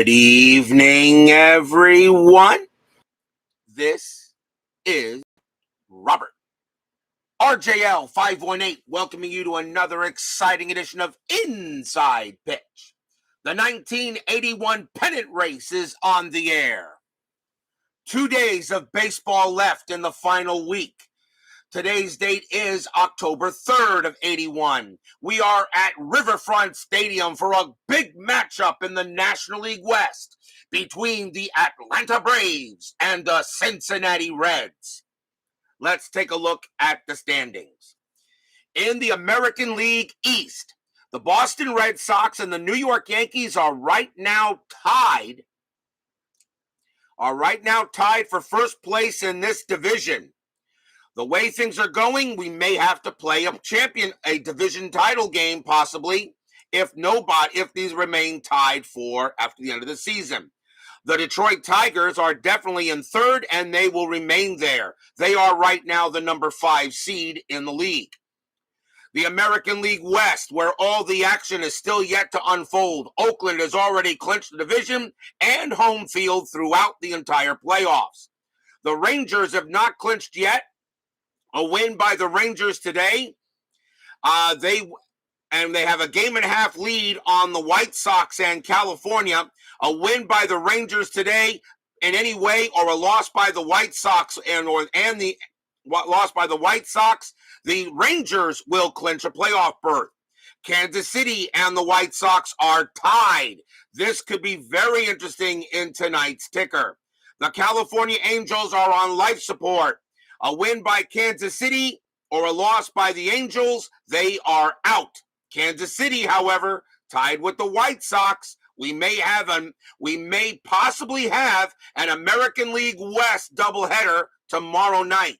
Good evening, everyone. This is Robert, RJL 518, welcoming you to another exciting edition of Inside Pitch. The 1981 Pennant race is on the air. 2 days of baseball left in the final week. Today's date is October 3rd of 81. We are at Riverfront Stadium for a big matchup in the National League West between the Atlanta Braves and the Cincinnati Reds. Let's take a look at the standings. In the American League East, the Boston Red Sox and the New York Yankees are right now tied for first place in this division. The way things are going, we may have to play a division title game possibly if these remain tied for after the end of the season. The Detroit Tigers are definitely in third, and they will remain there. They are right now the number 5 seed in the league. The American League West, where all the action is still yet to unfold. Oakland has already clinched the division and home field throughout the entire playoffs. The Rangers have not clinched yet. A win by the Rangers today. They have a 1.5 game lead on the White Sox and California. A win by the Rangers today in any way, or a loss by the White Sox loss by the White Sox, the Rangers will clinch a playoff berth. Kansas City and the White Sox are tied. This could be very interesting in tonight's ticker. The California Angels are on life support. A win by Kansas City or a loss by the Angels, they are out. Kansas City, however, tied with the White Sox. We may possibly have an American League West doubleheader tomorrow night.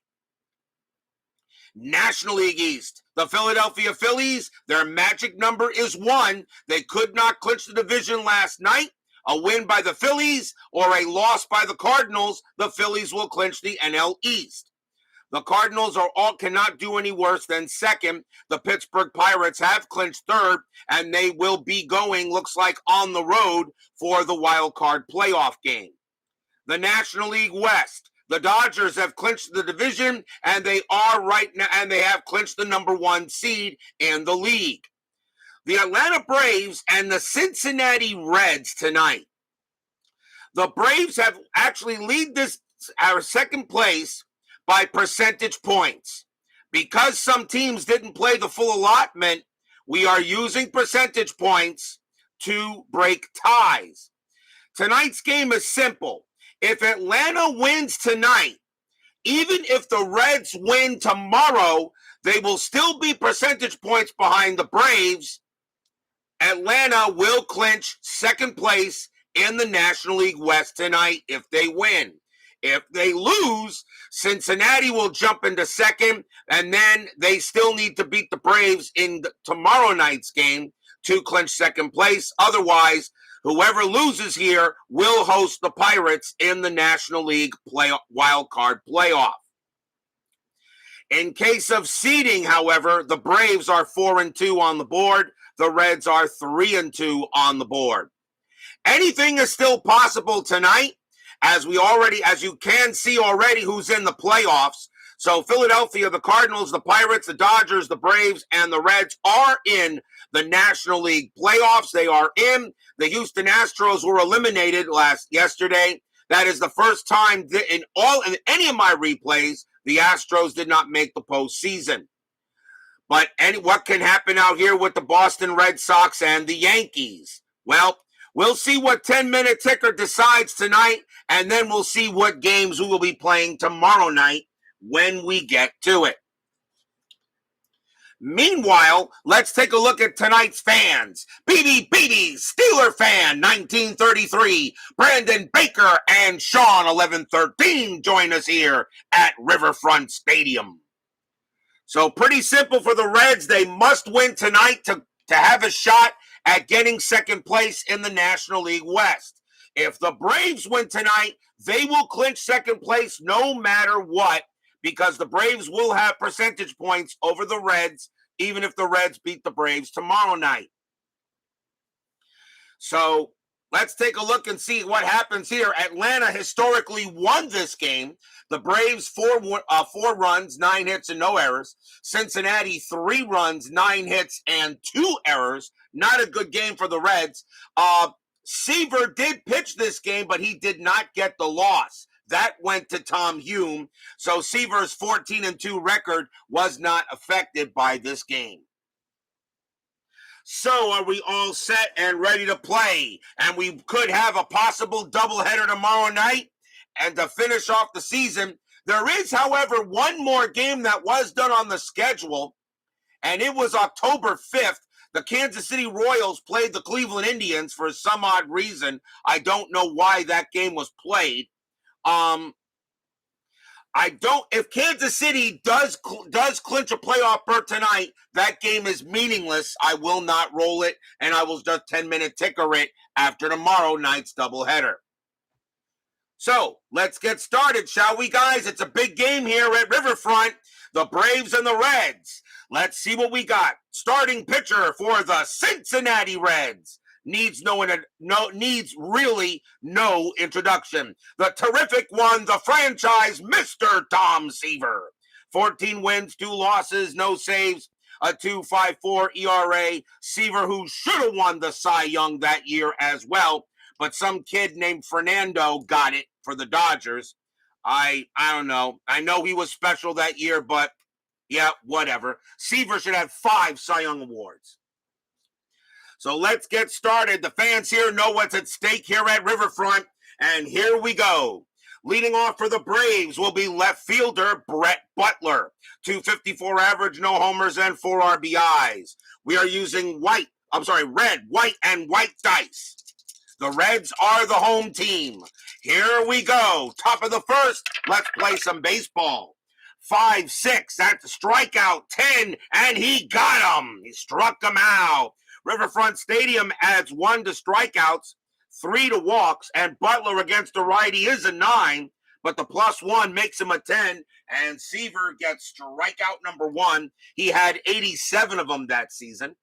National League East, the Philadelphia Phillies, their magic number is 1. They could not clinch the division last night. A win by the Phillies or a loss by the Cardinals, the Phillies will clinch the NL East. The Cardinals cannot do any worse than second. The Pittsburgh Pirates have clinched third, and they will be going, looks like, on the road for the wild card playoff game. The National League West, the Dodgers have clinched the division, and they have clinched the number 1 seed in the league. The Atlanta Braves and the Cincinnati Reds tonight. The Braves have actually lead our second place by percentage points. Because some teams didn't play the full allotment, we are using percentage points to break ties. Tonight's game is simple. If Atlanta wins tonight, even if the Reds win tomorrow, they will still be percentage points behind the Braves. Atlanta will clinch second place in the National League West tonight if they win. If they lose, Cincinnati will jump into second, and then they still need to beat the Braves in tomorrow night's game to clinch second place. Otherwise, whoever loses here will host the Pirates in the National League wild card playoff. In case of seeding, however, the Braves are 4-2 on the board. The Reds are 3-2 on the board. Anything is still possible tonight. As you can see already who's in the playoffs. So Philadelphia, the Cardinals, the Pirates, the Dodgers, the Braves, and the Reds are in the National League playoffs. They are in. The Houston Astros were eliminated yesterday. That is the first time in any of my replays, the Astros did not make the postseason. But what can happen out here with the Boston Red Sox and the Yankees? Well, we'll see what 10-minute ticker decides tonight, and then we'll see what games we will be playing tomorrow night when we get to it. Meanwhile, let's take a look at tonight's fans. BB Steeler fan, 1933. Brandon Baker and Sean, 1113, join us here at Riverfront Stadium. So pretty simple for the Reds. They must win tonight to have a shot at getting second place in the National League West. If the Braves win tonight, they will clinch second place no matter what, because the Braves will have percentage points over the Reds, even if the Reds beat the Braves tomorrow night. So Let's take a look and see what happens here. Atlanta historically won this game. The Braves, four runs, 9 hits, and no errors. Cincinnati, 3 runs, 9 hits, and 2 errors. Not a good game for the Reds. Seaver did pitch this game, but he did not get the loss. That went to Tom Hume. So Seaver's 14-2 record was not affected by this game. So are we all set and ready to play? And we could have a possible doubleheader tomorrow night. And to finish off the season, there is, however, one more game that was done on the schedule. And it was October 5th. The Kansas City Royals played the Cleveland Indians for some odd reason. I don't know why that game was played. If Kansas City does clinch a playoff berth tonight, that game is meaningless. I will not roll it, and I will just 10-minute ticker it after tomorrow night's doubleheader. So let's get started, shall we, guys? It's a big game here at Riverfront. The Braves and the Reds. Let's see what we got. Starting pitcher for the Cincinnati Reds. Needs really no introduction. The terrific one, the franchise, Mr. Tom Seaver. 14 wins, 2 losses, no saves, a 2.54 ERA. Seaver, who should have won the Cy Young that year as well, but some kid named Fernando got it for the Dodgers. I don't know. I know he was special that year, but yeah, whatever. Seaver should have 5 Cy Young awards. So let's get started. The fans here know what's at stake here at Riverfront, and here we go. Leading off for the Braves will be left fielder Brett Butler. 254 average, no homers, and 4 RBIs. We are using red, white, and white dice. The Reds are the home team. Here we go. Top of the first, let's play some baseball. 5-6, that's a strikeout. 10, and he got him. He struck him out. Riverfront Stadium adds 1 to strikeouts, 3 to walks, and Butler against a righty is a 9, but the +1 makes him a 10, and Seaver gets strikeout number 1. He had 87 of them that season.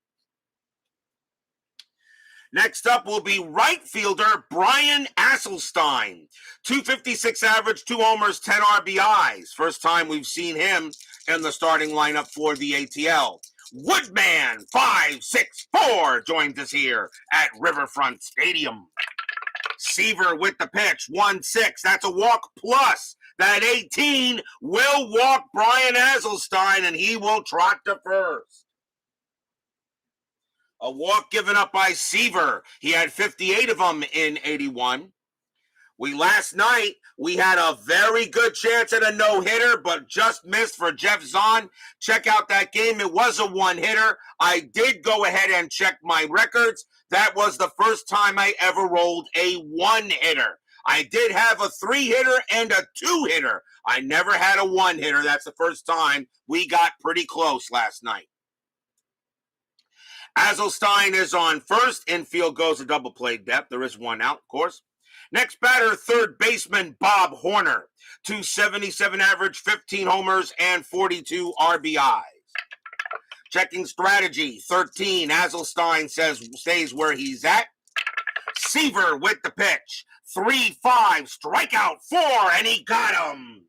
Next up will be right fielder Brian Aselstein. 256 average, 2 homers, 10 RBIs. First time we've seen him in the starting lineup for the ATL. Woodman 564 joins us here at Riverfront Stadium. Seaver with the pitch, 1-6. That's a walk plus. That 18 will walk Brian Aselstein, and he will trot to first. A walk given up by Seaver. He had 58 of them in 81. Last night, we had a very good chance at a no-hitter, but just missed for Jeff Zahn. Check out that game. It was a 1-hitter. I did go ahead and check my records. That was the first time I ever rolled a 1-hitter. I did have a 3-hitter and a 2-hitter. I never had a 1-hitter. That's the first time. We got pretty close last night. Azelstein is on first. Infield goes to double play depth. There is 1 out, of course. Next batter, third baseman Bob Horner. 277 average, 15 homers, and 42 RBIs. Checking strategy, 13. Azelstein stays where he's at. Seaver with the pitch. 3-5, strikeout 4, and he got him.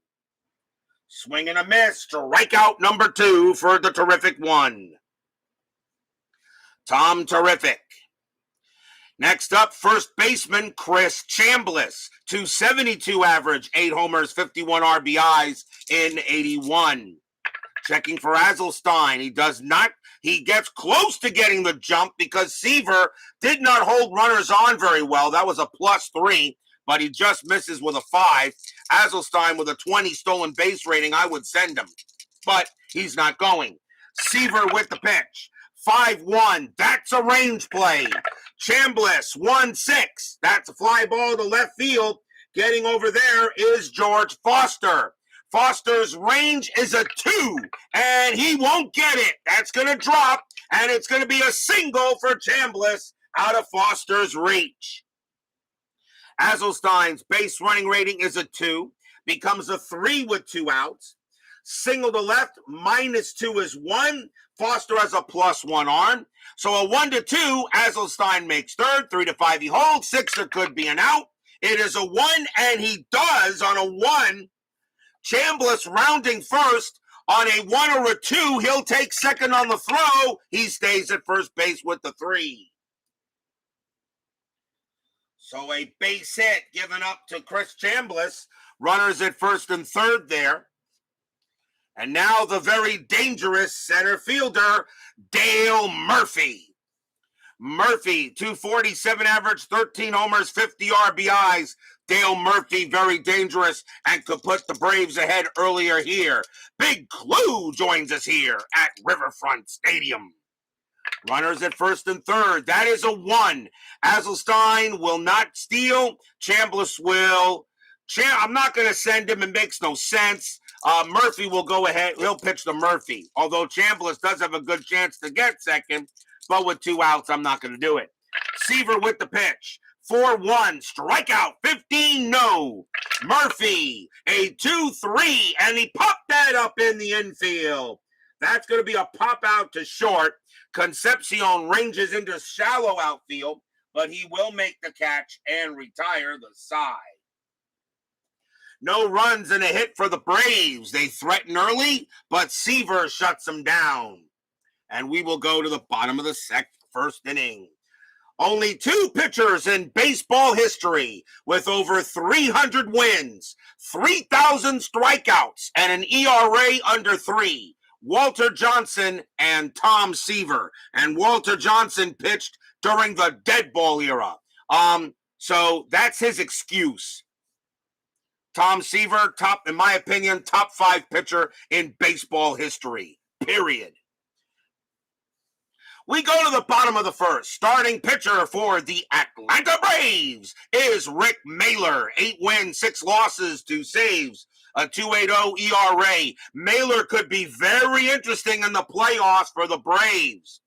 Swing and a miss, strikeout number 2 for the terrific one. Tom Terrific. Next up, first baseman Chris Chambliss. 272 average, 8 homers, 51 RBIs in 81. Checking for Aselstein. He gets close to getting the jump because Seaver did not hold runners on very well. That was a +3, but he just misses with a 5. Aselstein with a 20 stolen base rating, I would send him, but he's not going. Seaver with the pitch. 5-1, that's a range play. Chambliss, 1-6, that's a fly ball to left field. Getting over there is George Foster. Foster's range is a 2, and he won't get it. That's going to drop, and it's going to be a single for Chambliss out of Foster's reach. Aselstein's base running rating is a 2, becomes a 3 with 2 outs. Single to left, -2 is 1. Foster has a +1 arm. So a 1-2, Aselstein makes third. 3-5, he holds. 6, there could be an out. It is a 1, and he does on a 1. Chambliss rounding first. On a 1 or a 2, he'll take second on the throw. He stays at first base with the 3. So a base hit given up to Chris Chambliss. Runners at first and third there. And now the very dangerous center fielder, Dale Murphy. Murphy, 247 average, 13 homers, 50 RBIs. Dale Murphy, very dangerous and could put the Braves ahead earlier here. Big Clue joins us here at Riverfront Stadium. Runners at first and third. That is a 1. Azelstein will not steal. Chambliss will. I'm not going to send him. It makes no sense. Murphy will go ahead. He'll pitch to Murphy. Although Chambliss does have a good chance to get second. But with 2 outs, I'm not going to do it. Seaver with the pitch. 4-1. Strikeout. 15 no. Murphy. A 2-3. And he popped that up in the infield. That's going to be a pop out to short. Concepcion ranges into shallow outfield, but he will make the catch and retire the side. No runs and a hit for the Braves. They threaten early, but Seaver shuts them down. And we will go to the bottom of the first inning. Only 2 pitchers in baseball history with over 300 wins, 3,000 strikeouts, and an ERA under 3. Walter Johnson and Tom Seaver. And Walter Johnson pitched during the dead ball era. So that's his excuse. Tom Seaver, in my opinion, top 5 pitcher in baseball history. Period. We go to the bottom of the first. Starting pitcher for the Atlanta Braves is Rick Mahler. 8 wins, 6 losses, 2 saves. A 2.80 ERA. Mahler could be very interesting in the playoffs for the Braves.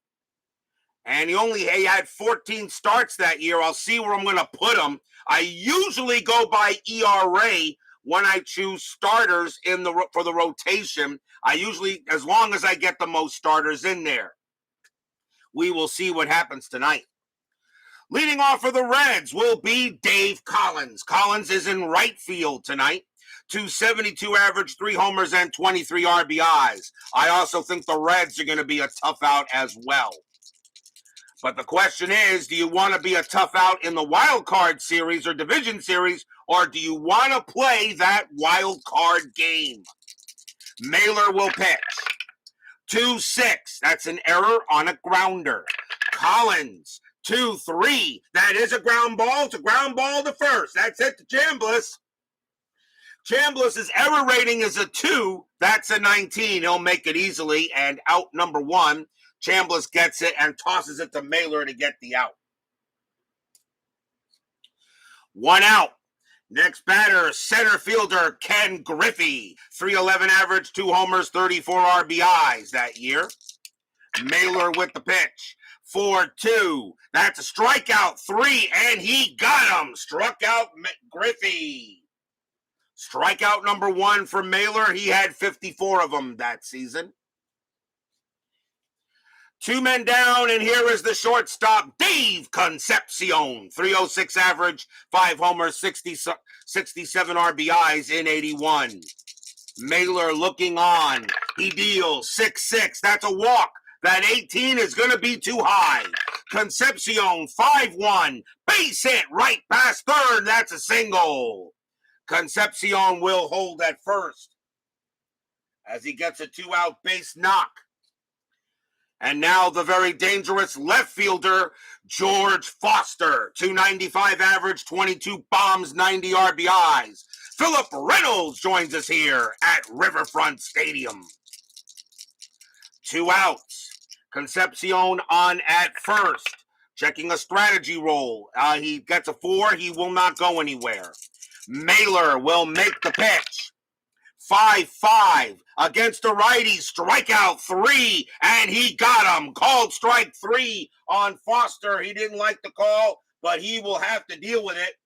And he had 14 starts that year. I'll see where I'm going to put him. I usually go by ERA when I choose starters for the rotation. I usually, as long as I get the most starters in there. We will see what happens tonight. Leading off for the Reds will be Dave Collins. Collins is in right field tonight. 272 average, 3 homers, and 23 RBIs. I also think the Reds are going to be a tough out as well. But the question is, do you want to be a tough out in the wild card series or division series, or do you want to play that wild card game? Mahler will pitch. 2-6. That's an error on a grounder. Collins, 2-3. That is a ground ball. It's a ground ball to first. That's it to Chambliss. Chambliss's error rating is a 2. That's a 19. He'll make it easily. And out number 1. Chambliss gets it and tosses it to Mahler to get the out. 1 out. Next batter, center fielder Ken Griffey. 311 average, 2 homers, 34 RBIs that year. Mahler with the pitch. 4-2. That's a strikeout. 3, and he got him. Struck out Griffey. Strikeout number 1 for Mahler. He had 54 of them that season. 2 men down, and here is the shortstop, Dave Concepcion. 306 average, 5 homers, 67 RBIs in 81. Mahler looking on. He deals 6-6. That's a walk. That 18 is going to be too high. Concepcion, 5-1. Base hit right past third. That's a single. Concepcion will hold at first as he gets a 2-out base knock. And now the very dangerous left fielder, George Foster. 295 average, 22 bombs, 90 RBIs. Philip Reynolds joins us here at Riverfront Stadium. 2 outs. Concepcion on at first. Checking a strategy roll. He gets a 4. He will not go anywhere. Mahler will make the pitch. 5-5 against a righty, strikeout 3, and he got him. Called strike 3 on Foster. He didn't like the call, but he will have to deal with it.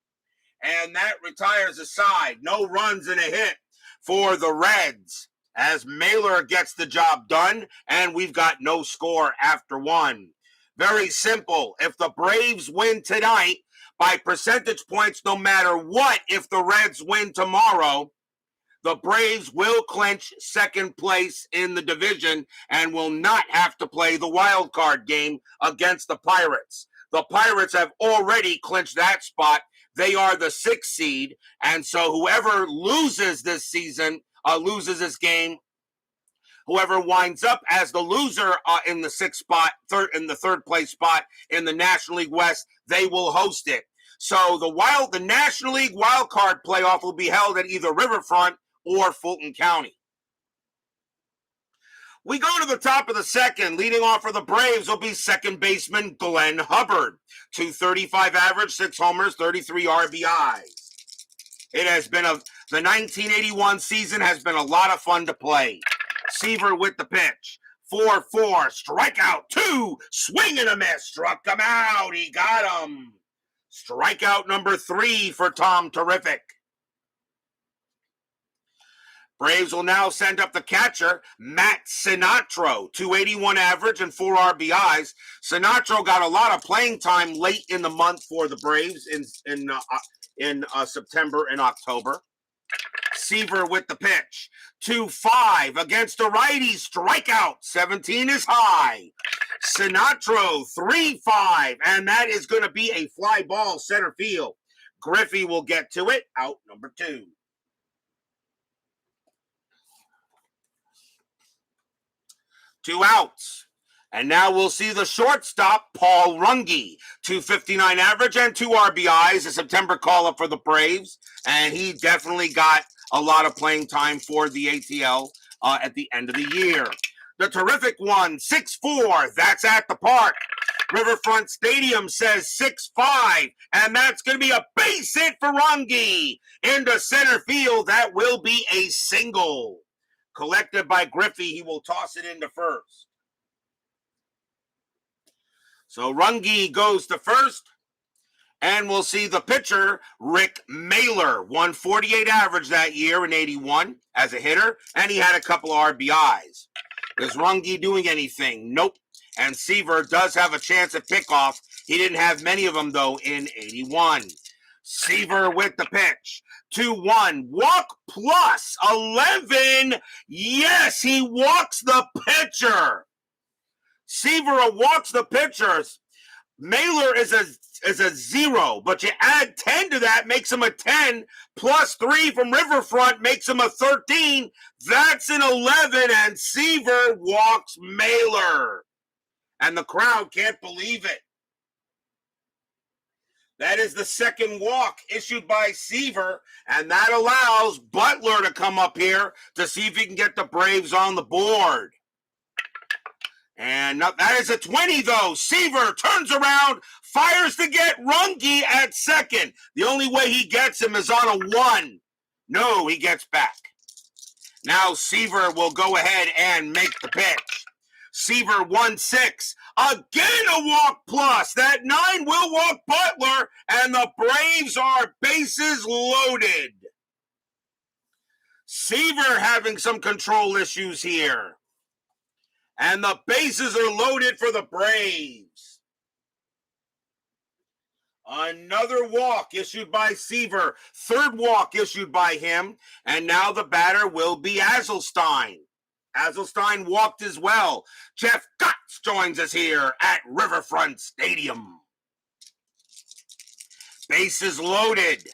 And that retires a side. No runs and a hit for the Reds as Mahler gets the job done, and we've got no score after one. Very simple. If the Braves win tonight by percentage points, no matter what, if the Reds win tomorrow, the Braves will clinch second place in the division and will not have to play the wild card game against the Pirates. The Pirates have already clinched that spot. They are the 6th seed, and so whoever loses this season, loses this game, whoever winds up as the loser in the 6th spot, in the 3rd place spot in the National League West, they will host it. So the National League wild card playoff will be held at either Riverfront or Fulton County. We go to the top of the 2nd. Leading off for the Braves will be second baseman Glenn Hubbard. .235 average, 6 homers, 33 RBIs. It has been the 1981 season has been a lot of fun to play. Seaver with the pitch. 4-4, strikeout 2, swing and a miss, struck him out, he got him. Strikeout number 3 for Tom Terrific. Braves will now send up the catcher, Matt Sinatro, .281 average and 4 RBIs. Sinatro got a lot of playing time late in the month for the Braves in September and October. Seaver with the pitch. 2-5 against a righty, strikeout. 17 is high. Sinatro, 3-5, and that is going to be a fly ball center field. Griffey will get to it, out number 2. Two outs. And now we'll see the shortstop, Paul Runge. .259 average and 2 RBIs, a September call-up for the Braves. And he definitely got a lot of playing time for the ATL at the end of the year. The terrific one, 6'4", that's at the park. Riverfront Stadium says 6'5", and that's going to be a base hit for Runge. Into center field, that will be a single. Collected by Griffey, he will toss it into first. So Runge goes to first, and we'll see the pitcher, Rick Mahler, 148 average that year in 81 as a hitter, and he had a couple of RBIs. Is Runge doing anything? Nope. And Seaver does have a chance at pickoff. He didn't have many of them, though, in 81. Seaver with the pitch. 2-1. Walk plus 11. Yes, he walks the pitcher. Seaver walks the pitchers. Mahler is a 0, but you add 10 to that, makes him a 10, plus 3 from Riverfront makes him a 13. That's an 11, and Seaver walks Mahler. And the crowd can't believe it. That is the second walk issued by Seaver, and that allows Butler to come up here to see if he can get the Braves on the board. And that is a 20, though. Seaver turns around, fires to get Runge at second. The only way he gets him is on a 1. No, he gets back. Now Seaver will go ahead and make the pitch. Seaver 1-6. Again a walk plus. That 9 will walk Butler, and the Braves are bases loaded. Seaver having some control issues here. And the bases are loaded for the Braves. Another walk issued by Seaver. Third walk issued by him. And now the batter will be Aselstein. Azelstein walked as well. Jeff Gotts joins us here at Riverfront Stadium. Bases loaded.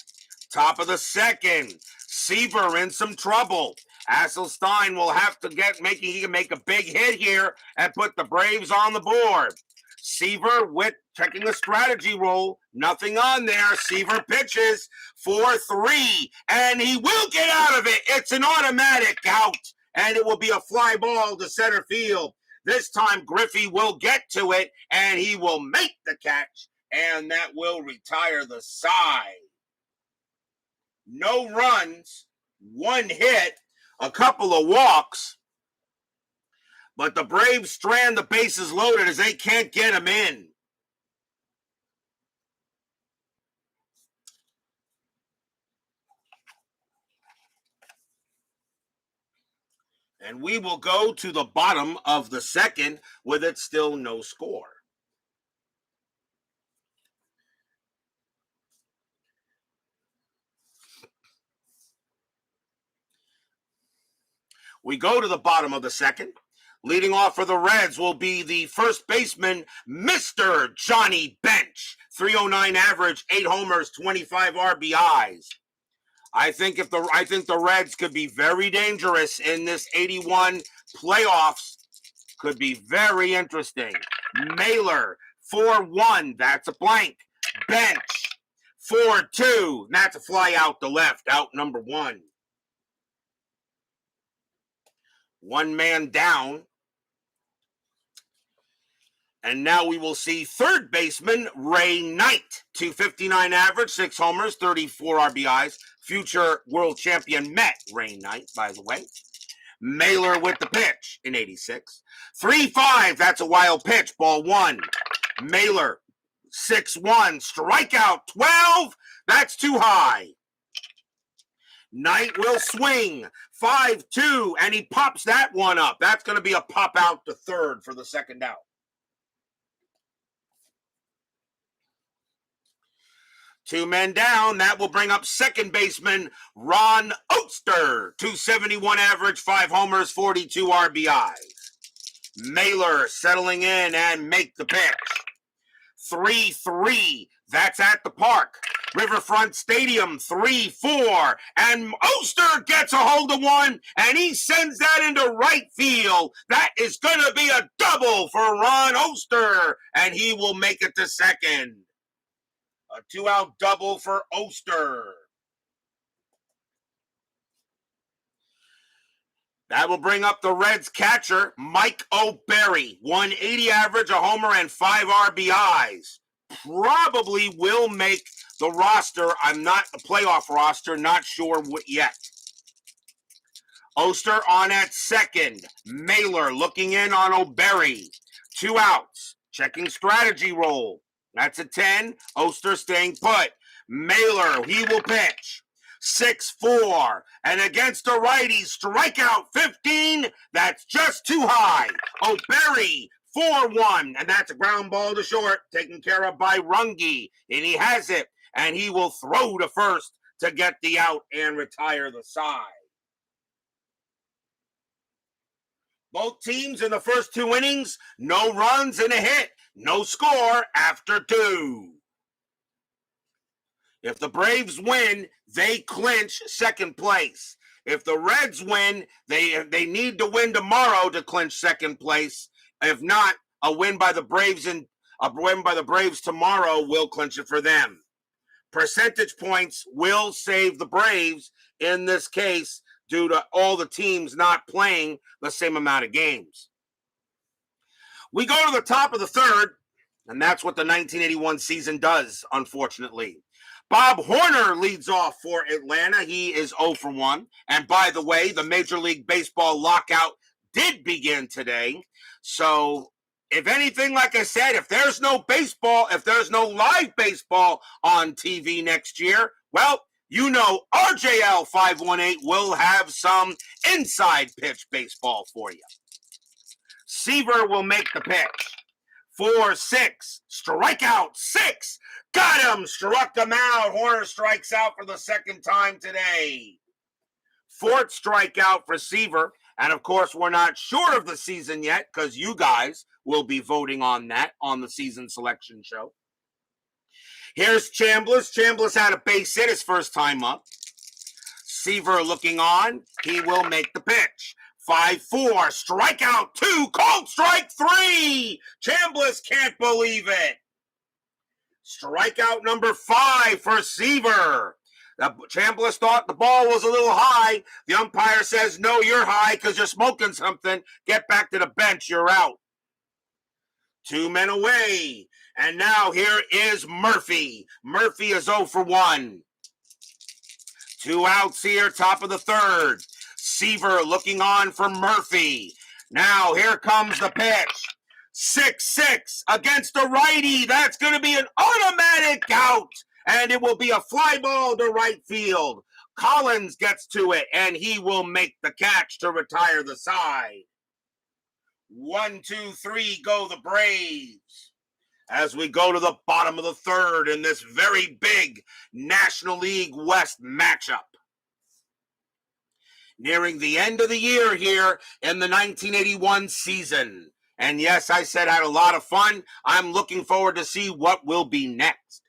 Top of the second. Seaver in some trouble. Aselstein will have to he can make a big hit here and put the Braves on the board. Seaver with checking the strategy roll. Nothing on there. Seaver pitches 4-3, and he will get out of it. It's an automatic out, and it will be a fly ball to center field. This time Griffey will get to it, and he will make the catch, and that will retire the side. No runs, 1 hit, a couple of walks, but the Braves strand the bases loaded as they can't get him in. And we will go to the bottom of the second with it still no score. We go to the bottom of the second. Leading off for the Reds will be the first baseman, Mr. Johnny Bench. 309 average, 8 homers, 25 RBIs. I think the Reds could be very dangerous in this 81 playoffs. Could be very interesting. Mahler, 4-1. That's a blank. Bench, 4-2. That's a fly out the left. Out number 1. One man down. And now we will see third baseman Ray Knight, 259 average, 6 homers, 34 RBIs. Future world champion Met Ray Knight, by the way. Mahler with the pitch in 86. 3-5, that's a wild pitch, ball 1. Mahler, 6-1, strikeout 12, that's too high. Knight will swing, 5-2, and he pops that one up. That's going to be a pop out to third for the second out. Two men down. That will bring up second baseman Ron Oster. 271 average, 5 homers, 42 RBIs. Mahler settling in and make the pitch. 3-3. That's at the park. Riverfront Stadium, 3-4. And Oster gets a hold of one, and he sends that into right field. That is going to be a double for Ron Oster, and he will make it to second. A 2-out double for Oster. That will bring up the Reds catcher, Mike O'Berry. 180 average, a homer, and 5 RBIs. Probably will make the roster. I'm not a playoff roster, not sure what yet. Oster on at second. Mahler looking in on O'Berry. 2 outs. Checking strategy roll. That's a 10. Oster staying put. Mahler, he will pitch. 6-4. And against a righty, strikeout 15. That's just too high. O'Berry, 4-1. And that's a ground ball to short, taken care of by Runge. And he has it. And he will throw to first to get the out and retire the side. Both teams in the first 2 innings, no runs and a hit. No score after 2. If the Braves win, they clinch second place. If the Reds win, they need to win tomorrow to clinch second place. If not, a win by the Braves tomorrow will clinch it for them. Percentage points will save the Braves in this case due to all the teams not playing the same amount of games. We go to the top of the third, and that's what the 1981 season does, unfortunately. Bob Horner leads off for Atlanta. He is 0-1. And by the way, the Major League Baseball lockout did begin today. So, if anything, like I said, if there's no baseball, if there's no live baseball on TV next year, well, you know RJL 518 will have some inside pitch baseball for you. Seaver will make the pitch. 4-6. Strikeout 6. Got him. Struck him out. Horner strikes out for the second time today. 4th strikeout for Seaver. And of course, we're not sure of the season yet because you guys will be voting on that on the season selection show. Here's Chambliss. Chambliss had a base hit his first time up. Seaver looking on. He will make the pitch. 5-4, strikeout 2, called strike 3. Chambliss can't believe it. Strikeout number 5 for Seaver. Chambliss thought the ball was a little high. The umpire says, no, you're high because you're smoking something. Get back to the bench. You're out. 2 men away. And now here is Murphy. Murphy is 0-1. 2 outs here, top of the third. Seaver looking on for Murphy. Now here comes the pitch. 6-6 against a righty. That's going to be an automatic out. And it will be a fly ball to right field. Collins gets to it, and he will make the catch to retire the side. 1, 2, 3, go the Braves. As we go to the bottom of the third in this very big National League West matchup. Nearing the end of the year here in the 1981 season. And yes, I said I had a lot of fun. I'm looking forward to see what will be next.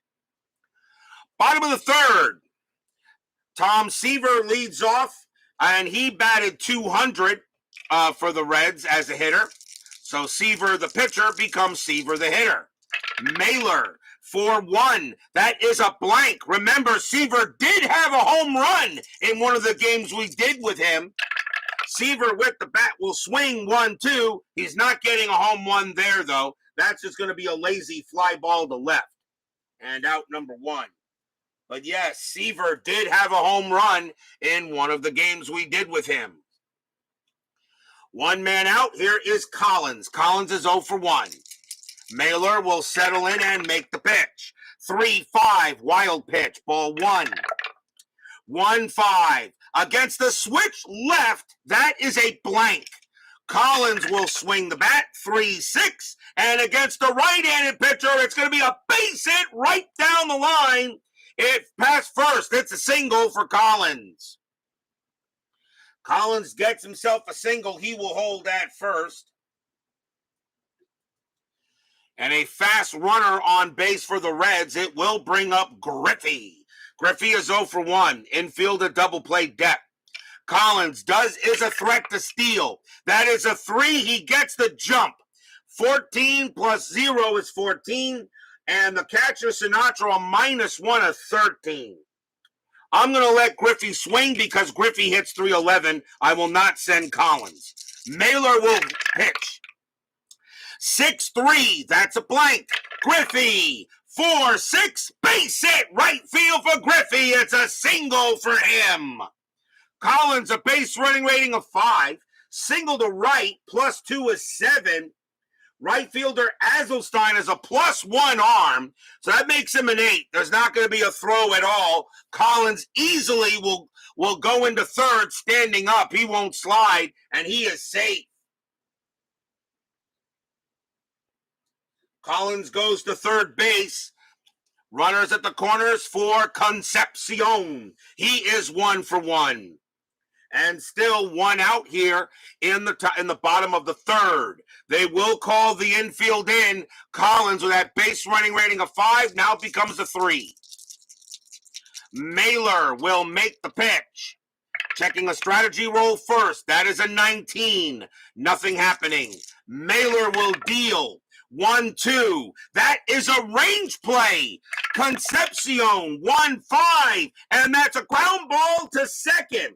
Bottom of the third. Tom Seaver leads off, and he batted 200 for the Reds as a hitter. So Seaver, the pitcher, becomes Seaver, the hitter. Mahler, 4-1. That is a blank. Remember, Seaver did have a home run in one of the games we did with him. Seaver with the bat will swing 1-2. He's not getting a home run there, though. That's just going to be a lazy fly ball to left. And out number 1. But yes, Seaver did have a home run in one of the games we did with him. One man out. Here is Collins. Collins is 0 for 1. Mahler will settle in and make the pitch. 3-5, wild pitch, ball 1. 1-5. Against the switch left, that is a blank. Collins will swing the bat, 3-6. And against the right-handed pitcher, it's going to be a base hit right down the line. It passed first. It's a single for Collins. Collins gets himself a single. He will hold at first. And a fast runner on base for the Reds. It will bring up Griffey. Griffey is 0 for 1. Infield a double play depth. Collins is a threat to steal. That is a 3. He gets the jump. 14 plus 0 is 14. And the catcher, Sinatra, a -1 of 13. I'm going to let Griffey swing because Griffey hits 311. I will not send Collins. Mahler will pitch. 6-3, that's a blank. Griffey, 4-6, base hit, right field for Griffey. It's a single for him. Collins, a base running rating of 5. Single to right, +2 is 7. Right fielder Aselstein is a +1 arm, so that makes him an 8. There's not going to be a throw at all. Collins easily will go into third standing up. He won't slide, and he is safe. Collins goes to third base. Runners at the corners for Concepcion. He is 1 for 1. And still 1 out here in the bottom of the third. They will call the infield in. Collins, with that base running rating of 5, now becomes a 3. Mahler will make the pitch. Checking a strategy roll first. That is a 19. Nothing happening. Mahler will deal. 1-2. That is a range play. Concepcion, 1-5. And that's a ground ball to second.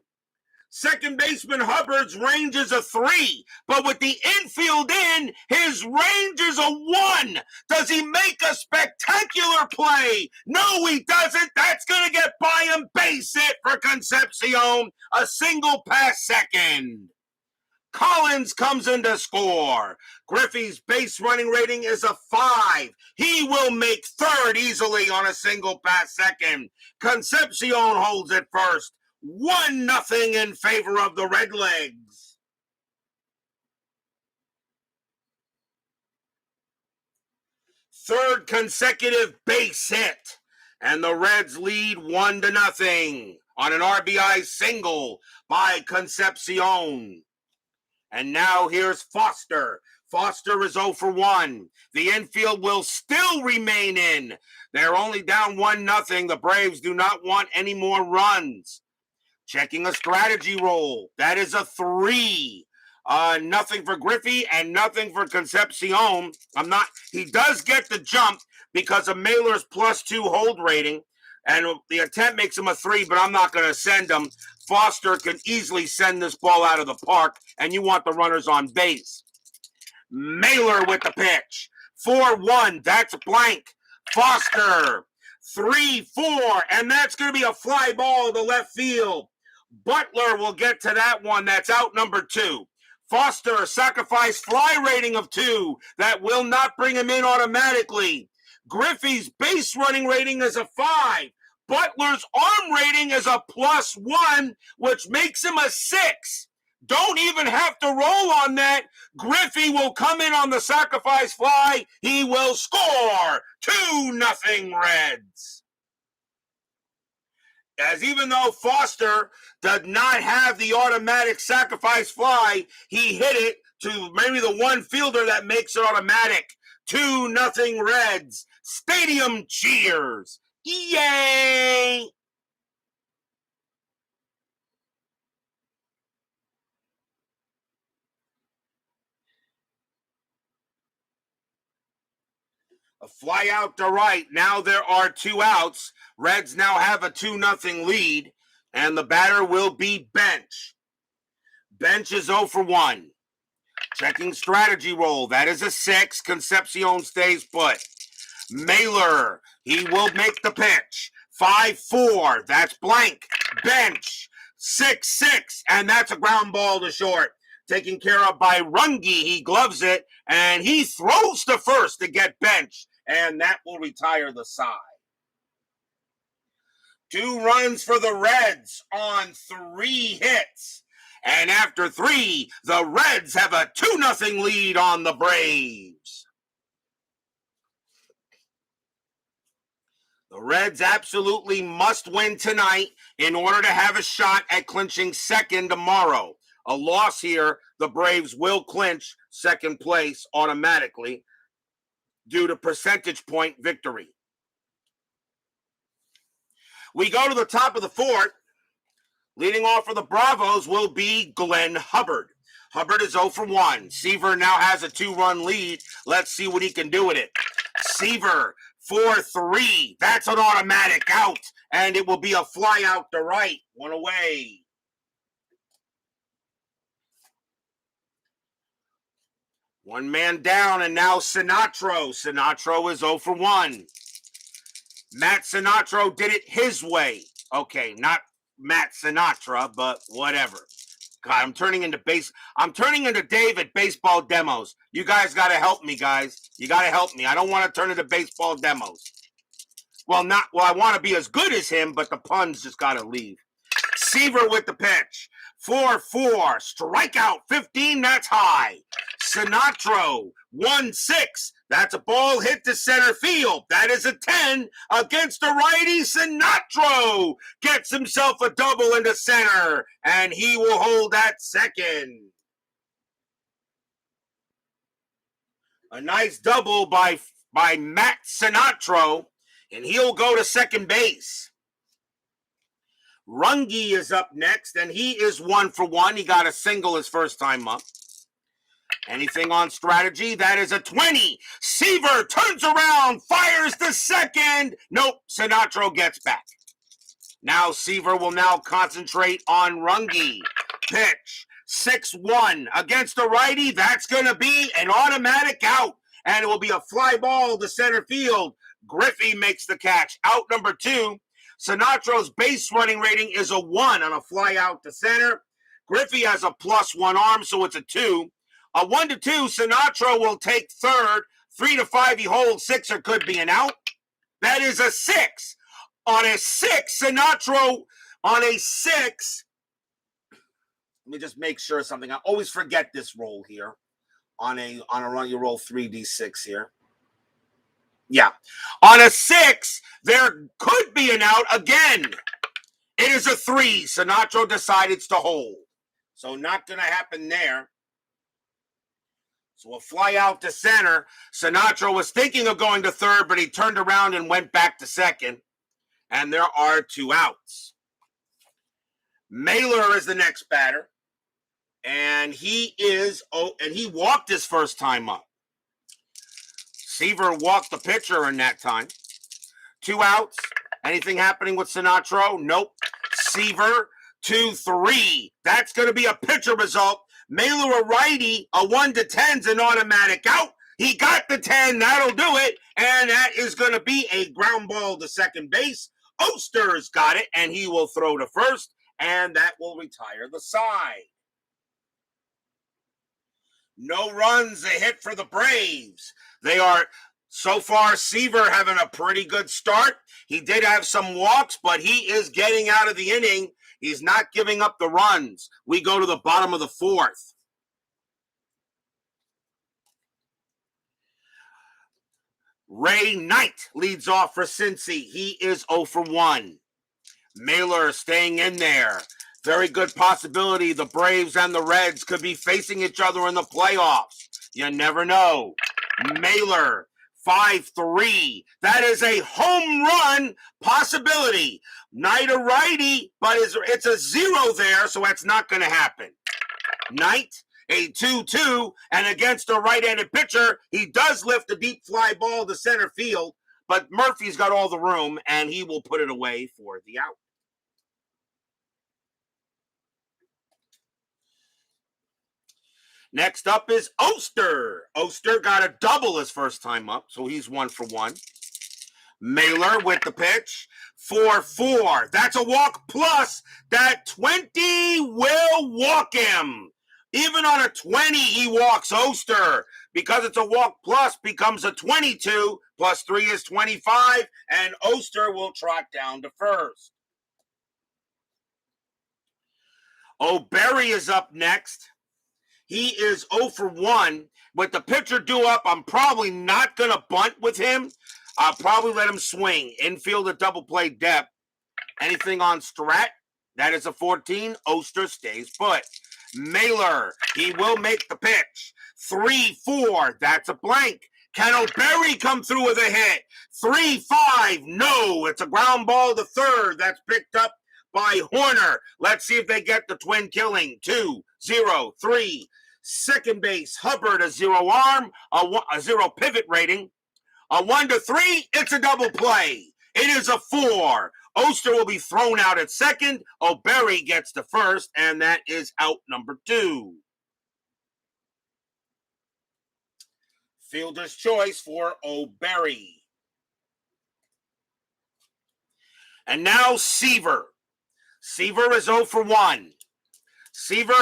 Second baseman Hubbard's range is a 3, but with the infield in, his range is a 1. Does he make a spectacular play? No, he doesn't. That's going to get by him. Base hit for Concepcion. A single past second. Collins comes in to score. Griffey's base running rating is a 5. He will make third easily on a single past second. Concepcion holds it first. 1-0 in favor of the Redlegs. Third consecutive base hit. And the Reds lead 1-0 on an RBI single by Concepcion. And now here's Foster. Foster is 0 for 1. The infield will still remain in. They're only down 1-0. The Braves do not want any more runs. Checking a strategy roll. That is a 3. Nothing for Griffey and nothing for Concepcion. He does get the jump because of Mahler's +2 hold rating. And the attempt makes him a 3, but I'm not going to send him. Foster can easily send this ball out of the park, and you want the runners on base. Mahler with the pitch. 4-1. That's a blank. Foster. 3-4. And that's going to be a fly ball to left field. Butler will get to that one. That's out number 2. Foster, a sacrifice fly rating of 2. That will not bring him in automatically. Griffey's base running rating is a 5. Butler's arm rating is a +1, which makes him a 6. Don't even have to roll on that. Griffey will come in on the sacrifice fly. He will score 2-0 Reds. As even though Foster did not have the automatic sacrifice fly, he hit it to maybe the one fielder that makes it automatic. 2-0 Reds. Stadium cheers. Yay! A fly out to right. Now there are 2 outs. Reds now have a 2-0 lead, and the batter will be Bench. Bench is 0 for 1. Checking strategy roll. That is a 6. Concepcion stays put. Mahler, he will make the pitch. 5-4. That's blank. Bench. 6-6. And that's a ground ball to short. Taken care of by Runge. He gloves it, and he throws to first to get Bench. And that will retire the side. 2 runs for the Reds on 3 hits. And after 3, the Reds have a 2-0 lead on the Braves. The Reds absolutely must win tonight in order to have a shot at clinching second tomorrow. A loss here, the Braves will clinch second place automatically due to percentage point victory. We go to the top of the 4th. Leading off for the Bravos will be Glenn Hubbard. Hubbard is 0 for 1. Seaver now has a 2-run lead. Let's see what he can do with it. Seaver, 4-3. That's an automatic out, and it will be a fly out to right. 1 away. One man down, and now Sinatro. Sinatro is 0 for 1. Matt Sinatro did it his way. Okay, not Matt Sinatra, but whatever. God, I'm turning into Dave at baseball demos. You guys got to help me, guys. You got to help me. I don't want to turn into baseball demos. Well, I want to be as good as him, but the puns just got to leave. Seaver with the pitch. 4-4. Strikeout 15. That's high. Sinatro. 1-6. That's a ball hit to center field. That is a 10 against a righty. Sinatro gets himself a double into center, and he will hold at second. A nice double by Matt Sinatro, and he'll go to second base. Runge is up next, and he is 1 for 1. He got a single his first time up. Anything on strategy? That is a 20. Seaver turns around, fires to second. Nope, Sinatro gets back. Now Seaver will now concentrate on Runge. Pitch, 6-1 against a righty. That's going to be an automatic out, and it will be a fly ball to center field. Griffey makes the catch. Out number 2. Sinatro's base running rating is a 1 on a fly out to center. Griffey has a +1 arm, so it's a 2. A 1-2, Sinatro will take third. 3-5, he holds 6, or could be an out. That is a 6. On a 6, Sinatro, on a 6. Let me just make sure something. I always forget this roll here. On a run, you roll 3d6 here. Yeah. On a 6, there could be an out again. It is a 3. Sinatro decides to hold. So not going to happen there. So a fly out to center. Sinatro was thinking of going to third, but he turned around and went back to second. And there are 2 outs. Mahler is the next batter. And he walked his first time up. Seaver walked the pitcher in that time. 2 outs. Anything happening with Sinatro? Nope. Seaver, 2-3. That's going to be a pitcher result. Mahler, a righty, a 1-10's an automatic out. He got the 10. That'll do it. And that is going to be a ground ball to second base. Oster's got it, and he will throw to first, and that will retire the side. No runs, a hit for the Braves. They are So far, Seaver having a pretty good start. He did have some walks, but he is getting out of the inning. He's not giving up the runs. We go to the bottom of the fourth. Ray Knight leads off for Cincy. He is 0 for 1. Mahler staying in there. Very good possibility the Braves and the Reds could be facing each other in the playoffs. You never know. Mahler, 5-3. That is a home run possibility. Knight a righty, but it's a 0 there, so that's not going to happen. Knight, a 2-2, and against a right-handed pitcher, he does lift a deep fly ball to center field, but Murphy's got all the room, and he will put it away for the out. Next up is Oster. Oster got a double his first time up, so he's 1 for 1. Mahler with the pitch, 4-4. That's a walk plus. That 20 will walk him. Even on a 20, he walks Oster. Because it's a walk plus, becomes a 22, plus 3 is 25, and Oster will trot down to first. O'Berry is up next. He is 0 for 1. With the pitcher due up, I'm probably not going to bunt with him. I'll probably let him swing. Infield at double play depth. Anything on Strat, that is a 14. Oster stays put. Mahler, he will make the pitch. 3-4, that's a blank. Can O'Berry come through with a hit? 3-5, no. It's a ground ball to third. That's picked up by Horner. Let's see if they get the twin killing. 2-0-3. Second base, Hubbard, a 0 arm, a 0 pivot rating. A 1-3, it's a double play. It is a 4. Oster will be thrown out at second. O'Berry gets to first, and that is out number 2. Fielder's choice for O'Berry. And now Seaver. Seaver is 0 for 1. Seaver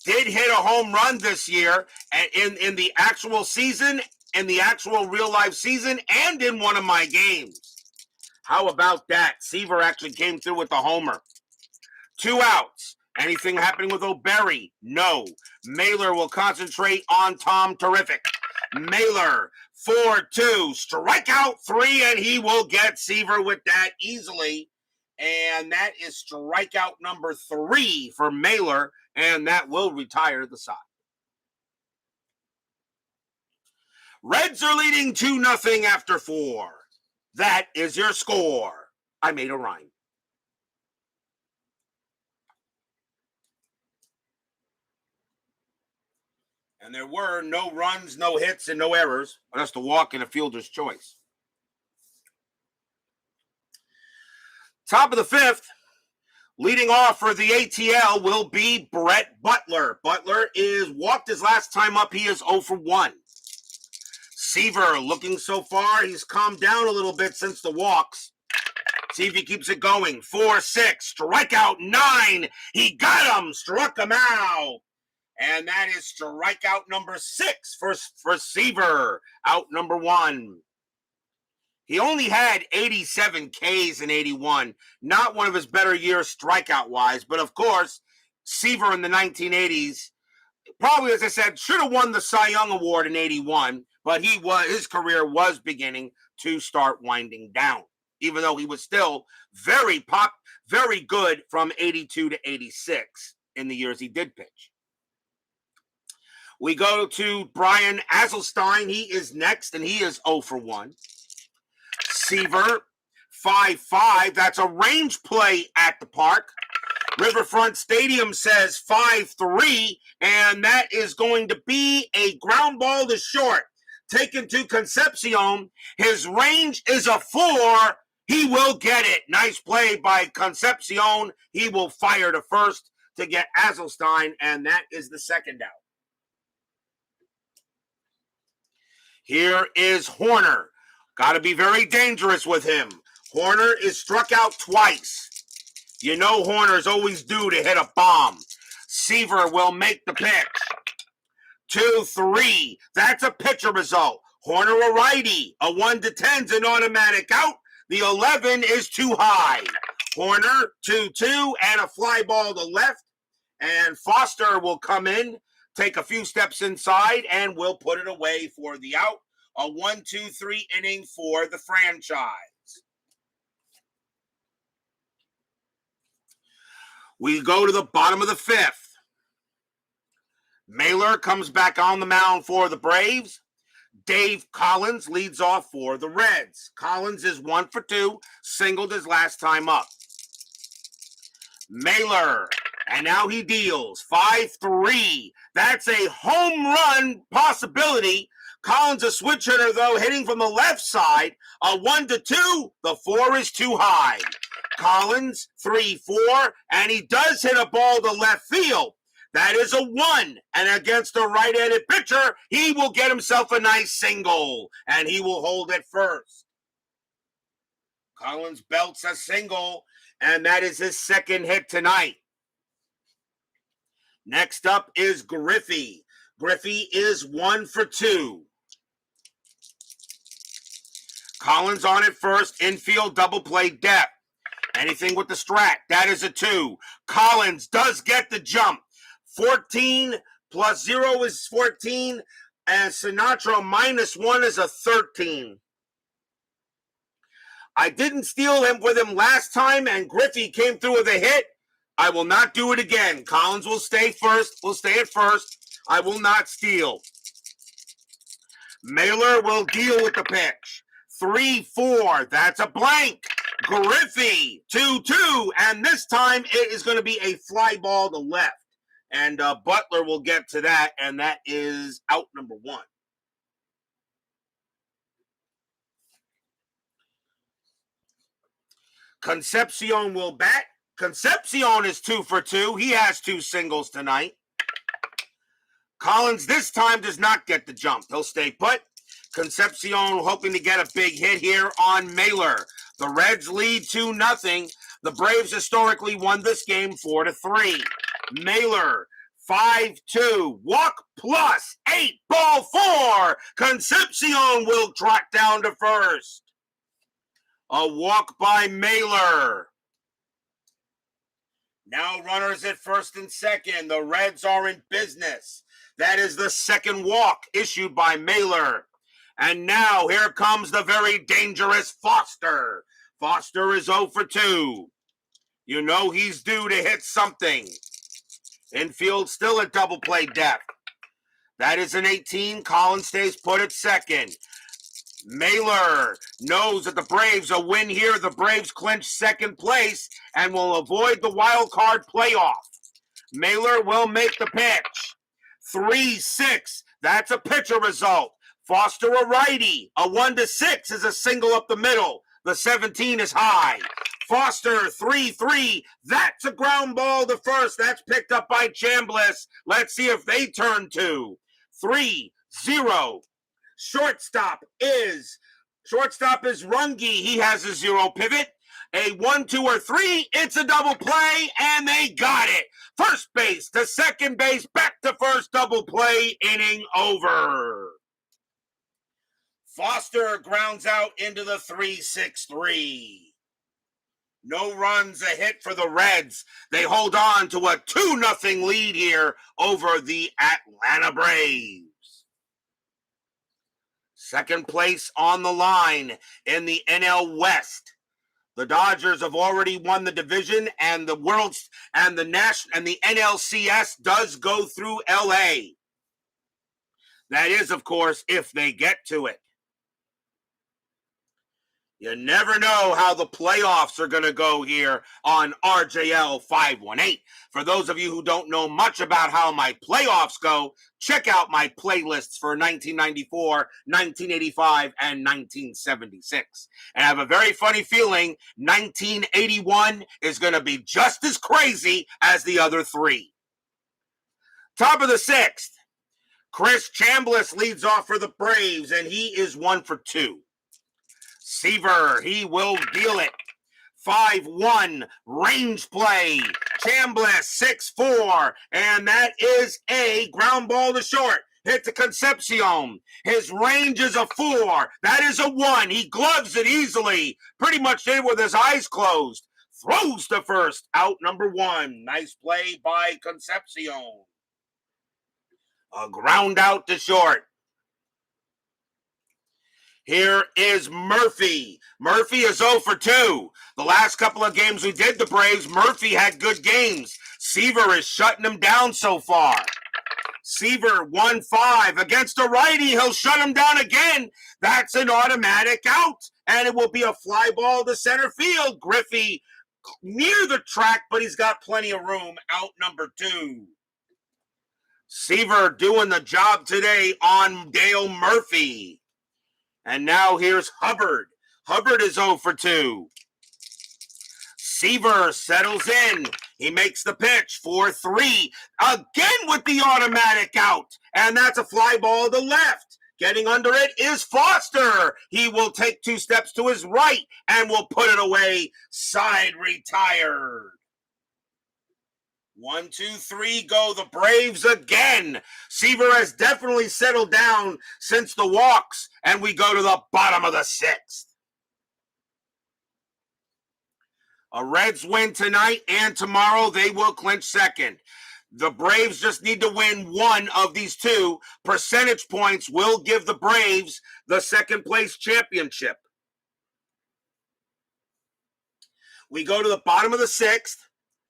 did hit a home run this year in the actual season, in the actual real-life season, and in one of my games. How about that? Seaver actually came through with the homer. 2 outs. Anything happening with O'Berry? No. Mahler will concentrate on Tom Terrific. Mahler, 4-2. Strikeout 3, and he will get Seaver with that easily. And that is strikeout number 3 for Mahler, and that will retire the side. Reds are leading 2-0 after 4. That is your score. I made a rhyme. And there were no runs, no hits, and no errors. Just a walk and a fielder's choice. Top of the 5th, leading off for the ATL will be Brett Butler. Butler is walked his last time up. He is 0 for 1. Seaver looking so far. He's calmed down a little bit since the walks. See if he keeps it going. 4-6. Strikeout 9. He got him. Struck him out. And that is strikeout number 6 for Seaver. Out number 1. He only had 87 Ks in 81. Not one of his better years strikeout-wise. But, of course, Seaver in the 1980s, probably, as I said, should have won the Cy Young Award in 81. But his career was beginning to start winding down, even though he was still very good from 82 to 86 in the years he did pitch. We go to Brian Aselstein. He is next, and he is 0 for 1. Seaver, 5-5. That's a range play at the park. Riverfront Stadium says 5-3, and that is going to be a ground ball to short. Taken to Concepcion. His range is a 4. He will get it. Nice play by Concepcion. He will fire to first to get Azelstein, and that is the second out. Here is Horner. Got to be very dangerous with him. Horner is struck out twice. You know Horner's always due to hit a bomb. Seaver will make the pitch. 2-3. That's a pitcher result. Horner a righty. A 1-10's an automatic out. The 11 is too high. Horner 2-2 and a fly ball to left. And Foster will come in, take a few steps inside, and will put it away for the out. A 1-2-3 inning for the franchise. We go to the bottom of the fifth. Mahler comes back on the mound for the Braves. Dave Collins leads off for the Reds. Collins is 1 for 2, singled his last time up. Mahler, and now he deals 5-3. That's a home run possibility. Collins a switch hitter, though, hitting from the left side. A 1-2. The 4 is too high. Collins 3-4, and he does hit a ball to left field. That is a 1, and against a right-handed pitcher, he will get himself a nice single, and he will hold it first. Collins belts a single, and that is his second hit tonight. Next up is Griffey. Griffey is 1 for 2. Collins on it first, infield double play depth. Anything with the strat, that is a 2. Collins does get the jump. 14 plus 0 is 14, and Sinatra minus 1 is a 13. I didn't steal him with him last time, and Griffey came through with a hit. I will not do it again. Collins will stay first. Will stay at first. I will not steal. Mahler will deal with the pitch. 3-4. That's a blank. Griffey 2-2, and this time it is going to be a fly ball to left. And Butler will get to that, and that is out number 1. Concepcion will bat. Concepcion is 2 for 2. He has 2 singles tonight. Collins this time does not get the jump. He'll stay put. Concepcion hoping to get a big hit here on Mahler. The Reds lead 2-0. The Braves historically won this game 4-3. Mahler, 5-2, walk plus 8, ball 4. Concepcion will trot down to first. A walk by Mahler. Now runners at first and second. The Reds are in business. That is the second walk issued by Mahler. And now here comes the very dangerous Foster. Foster is 0 for 2. You know he's due to hit something. Infield still at double play depth. That is an 18. Collins stays put at second. Mahler knows that the Braves a win here. The Braves clinch second place and will avoid the wild card playoff. Mahler will make the pitch. 3-6. That's a pitcher result. Foster a righty. A 1-6 is a single up the middle. The 17 is high. Foster 3-3. That's a ground ball to first. That's picked up by Chambliss. Let's see if they turn 2. 3-0. Shortstop is Runge. He has a 0 pivot. A 1, 2, or 3. It's a double play, and they got it. First base to second base, back to first, double play, inning over. Foster grounds out into the 3-6-3. No runs, a hit for the Reds. They hold on to a 2-0 lead here over the Atlanta Braves. Second place on the line in the NL West. The Dodgers have already won the division, and the NLCS does go through LA. That is, of course, if they get to it. You never know how the playoffs are going to go here on RJL 518. For those of you who don't know much about how my playoffs go, check out my playlists for 1994, 1985, and 1976. And I have a very funny feeling 1981 is going to be just as crazy as the other 3. Top of the 6th, Chris Chambliss leads off for the Braves, and he is 1 for 2. Seaver, he will deal it. 5-1, range play. Chambliss, 6-4, and that is a ground ball to short. hit to Concepcion. His range is a 4. That is a 1. He gloves it easily. Pretty much did it with his eyes closed. Throws to first. Out number 1. Nice play by Concepcion. A ground out to short. Here is Murphy. Murphy is 0 for 2. The last couple of games we did, the Braves, Murphy had good games. Seaver is shutting him down so far. Seaver 1-5 against a righty. He'll shut him down again. That's an automatic out. And it will be a fly ball to center field. Griffey near the track, but he's got plenty of room. Out number 2. Seaver doing the job today on Dale Murphy. And now here's Hubbard. Hubbard is 0 for 2. Seaver settles in. He makes the pitch, 4-3. Again with the automatic out. And that's a fly ball to left. Getting under it is Foster. He will take 2 steps to his right and will put it away. Side retired. 1, 2, 3, go the Braves again. Seaver has definitely settled down since the walks, and we go to the bottom of the 6th. A Reds win tonight and tomorrow, they will clinch second. The Braves just need to win one of these 2. Percentage points will give the Braves the second place championship. We go to the bottom of the 6th.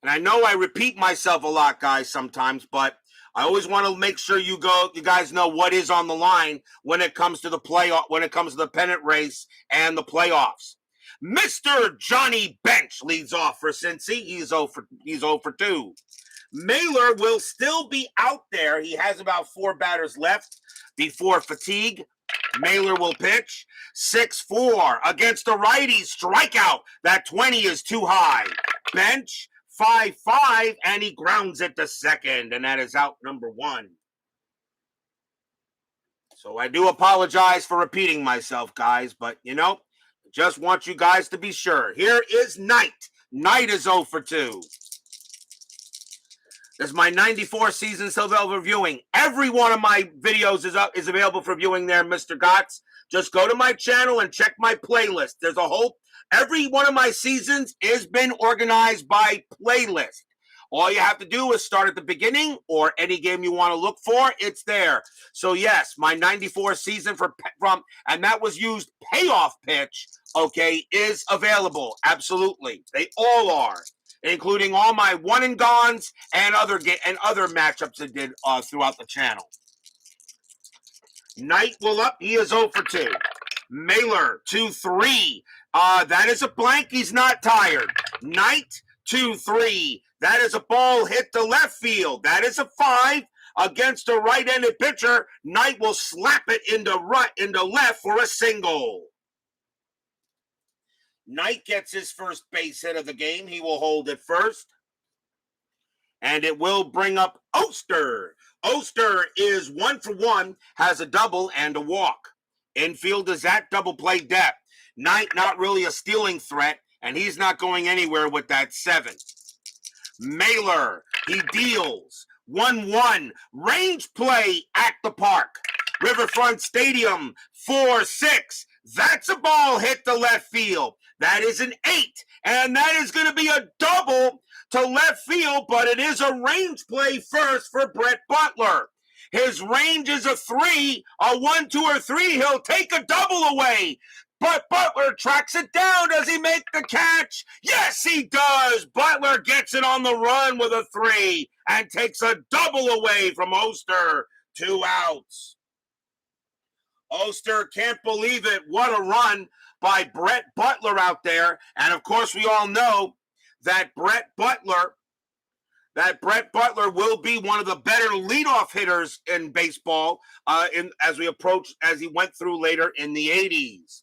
And I know I repeat myself a lot, guys, sometimes, but I always want to make sure you guys know what is on the line when it comes to the playoff, when it comes to the pennant race and the playoffs. Mr. Johnny Bench leads off for Cincy. He's 0 for 2. Mahler will still be out there. He has about 4 batters left before fatigue. Mahler will pitch. 6-4 against a righty. Strikeout. That 20 is too high. Bench. 5-5, and he grounds it to second, and that is out number 1. So I do apologize for repeating myself, guys, but, just want you guys to be sure. Here is Knight. Knight is 0 for 2. This is my 94 season still available for viewing. Every one of my videos is available for viewing there, Mr. Gotts. Just go to my channel and check my playlist. There's a whole... Every one of my seasons has been organized by playlist. All you have to do is start at the beginning or any game you want to look for, it's there. So yes, my 94 season and that was used payoff pitch, okay, is available. Absolutely. They all are, including all my one and gones and other matchups I did throughout the channel. Knight will up. He is 0 for 2. Mahler, 2-3. That is a blank. He's not tired. Knight, 2-3. That is a ball hit to left field. That is a 5 against a right-handed pitcher. Knight will slap it into left for a single. Knight gets his first base hit of the game. He will hold it first. And it will bring up Oster. Oster is 1 for 1, has a double and a walk. Infield is at double play depth. Knight not really a stealing threat, and he's not going anywhere with that 7. Mahler, he deals. 1-1, range play at the park. Riverfront Stadium, 4-6. That's a ball hit to left field. That is an 8, and that is going to be a double to left field, but it is a range play first for Brett Butler. His range is a 3, a 1, 2, or 3. He'll take a double away. But Butler tracks it down. Does he make the catch? Yes, he does. Butler gets it on the run with a 3 and takes a double away from Oster. 2 outs. Oster can't believe it. What a run by Brett Butler out there. And, of course, we all know that Brett Butler will be one of the better leadoff hitters in baseball as he went through later in the 80s.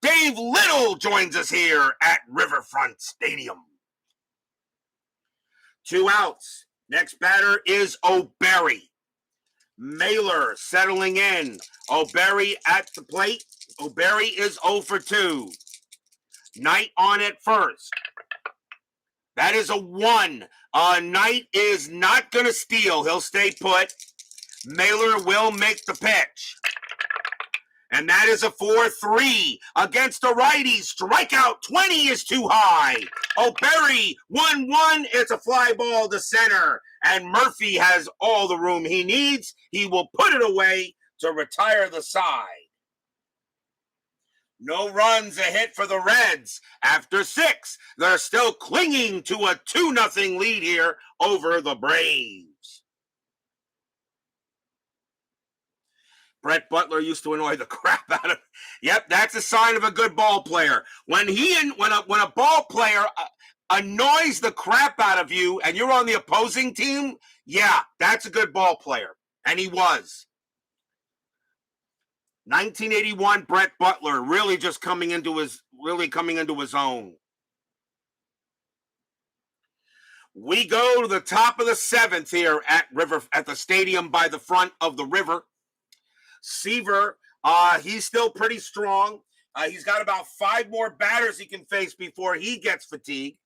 Dave Little joins us here at Riverfront Stadium. 2 outs. Next batter is O'Berry. Mahler settling in. O'Berry at the plate. O'Berry is 0 for 2. Knight on at first. That is a 1. Knight is not going to steal. He'll stay put. Mahler will make the pitch. And that is a 4-3 against a righty. Strikeout 20 is too high. O'Berry 1-1. It's a fly ball to center. And Murphy has all the room he needs. He will put it away to retire the side. No runs, a hit for the Reds. After 6, they're still clinging to a 2-0 lead here over the Braves. Brett Butler used to annoy the crap out of. Yep, that's a sign of a good ball player. When a ball player annoys the crap out of you and you're on the opposing team, yeah, that's a good ball player. And he was. 1981, Brett Butler really coming into his own. We go to the top of the 7th here at the stadium by the front of the river. Seaver, he's still pretty strong. He's got about 5 more batters he can face before he gets fatigued.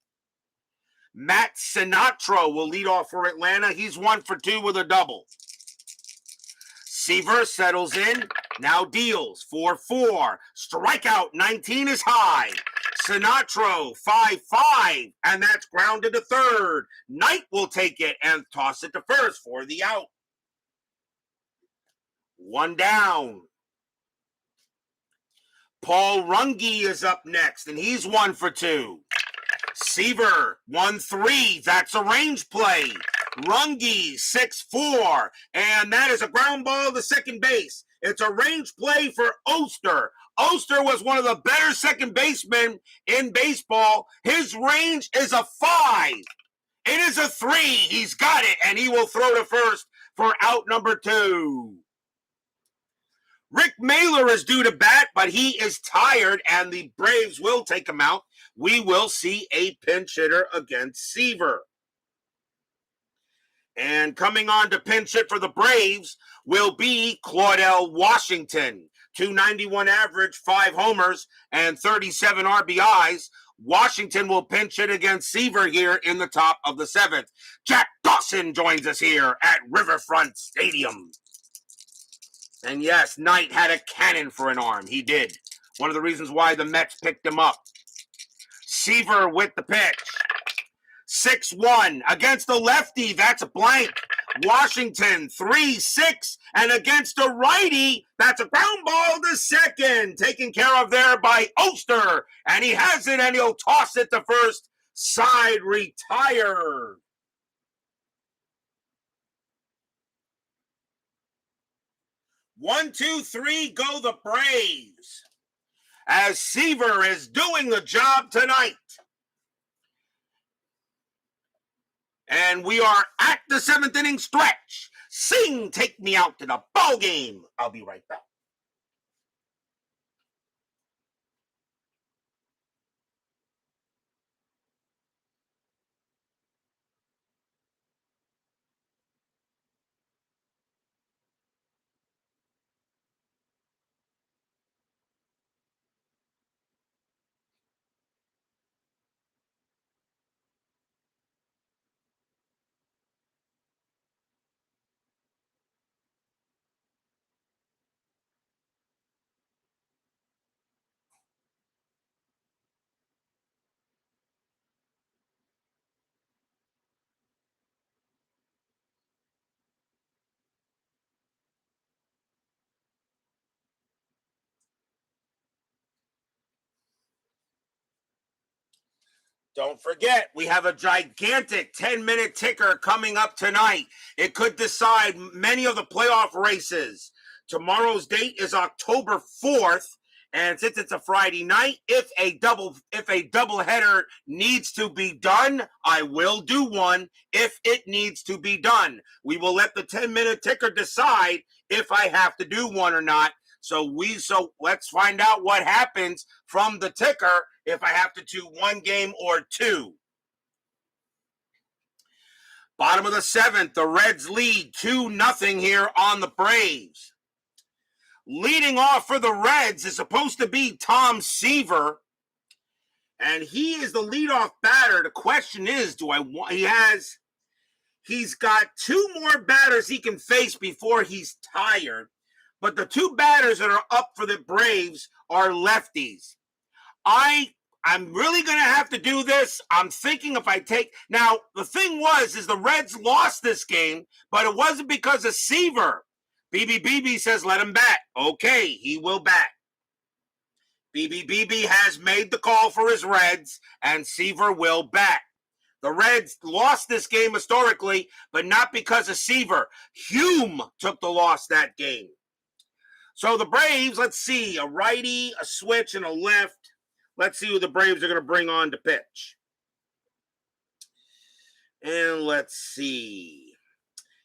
Matt Sinatra will lead off for Atlanta. He's 1 for 2 with a double. Seaver settles in, now deals 4-4. Strikeout 19 is high. Sinatra 5-5, and that's grounded to third. Knight will take it and toss it to first for the out. 1 down. Paul Runge is up next, and he's 1 for 2. Seaver 1-3. That's a range play. Runge 6-4, and that is a ground ball to second base. It's a range play for Oster. Oster was one of the better second basemen in baseball. His range is a 5. It is a 3. He's got it, and he will throw to first for out number 2. Rick Mahler is due to bat, but he is tired, and the Braves will take him out. We will see a pinch hitter against Seaver. And coming on to pinch hit for the Braves will be Claudel Washington. 291 average, 5 homers, and 37 RBIs. Washington will pinch hit against Seaver here in the top of the 7th. Jack Dawson joins us here at Riverfront Stadium. And yes, Knight had a cannon for an arm. He did. One of the reasons why the Mets picked him up. Seaver with the pitch. 6-1 against the lefty. That's a blank. Washington 3-6, and against a righty, that's a ground ball to second, taken care of there by Oster, and he has it, and he'll toss it to first. Side retired. One, two, three, go the Braves. As Seaver is doing the job tonight. And we are at the 7th inning stretch. Sing, take me out to the ball game. I'll be right back. Don't forget, we have a gigantic 10-minute ticker coming up tonight. It could decide many of the playoff races. Tomorrow's date is October 4th, and since it's a Friday night, if a double header needs to be done, I will do one if it needs to be done. We will let the 10-minute ticker decide if I have to do one or not. So let's find out what happens from the ticker if I have to do one game or two. Bottom of the 7th, the Reds lead 2-0 here on the Braves. Leading off for the Reds is supposed to be Tom Seaver, and he is the leadoff batter. The question is, He's got 2 more batters he can face before he's tired. But the 2 batters that are up for the Braves are lefties. I'm really going to have to do this. I'm thinking if I take... Now, the thing is the Reds lost this game, but it wasn't because of Seaver. BB says let him bat. Okay, he will bat. BB has made the call for his Reds, and Seaver will bat. The Reds lost this game historically, but not because of Seaver. Hume took the loss that game. So the Braves, let's see, a righty, a switch, and a left. Let's see who the Braves are going to bring on to pitch. And let's see.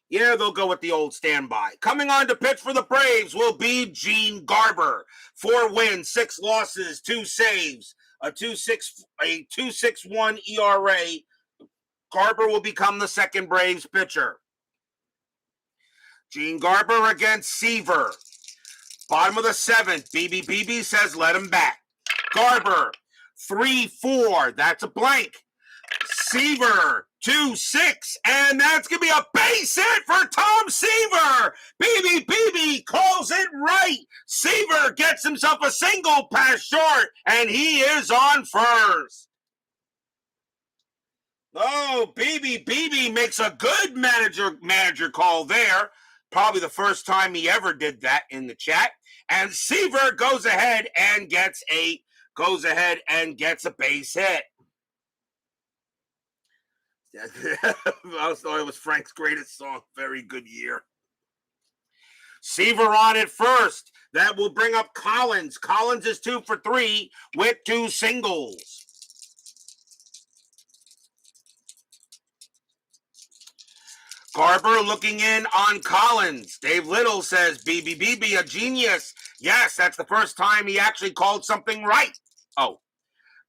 Yeah, they'll go with the old standby. Coming on to pitch for the Braves will be Gene Garber. 4 wins, 6 losses, 2 saves, a 2.61 ERA. Garber will become the second Braves pitcher. Gene Garber against Seaver. Bottom of the 7th. BB says let him bat. Garber, 3-4. That's a blank. Seaver, 2-6. And that's going to be a base hit for Tom Seaver. BB calls it right. Seaver gets himself a single pass short, and he is on first. Oh, BB makes a good manager call there. Probably the first time he ever did that in the chat. And Seaver goes ahead and gets a base hit. I thought it was Frank's greatest song. Very good year. Seaver on at first. That will bring up Collins. Collins is 2 for 3 with 2 singles. Garber looking in on Collins. Dave Little says, BB, a genius. Yes, that's the first time he actually called something right. Oh,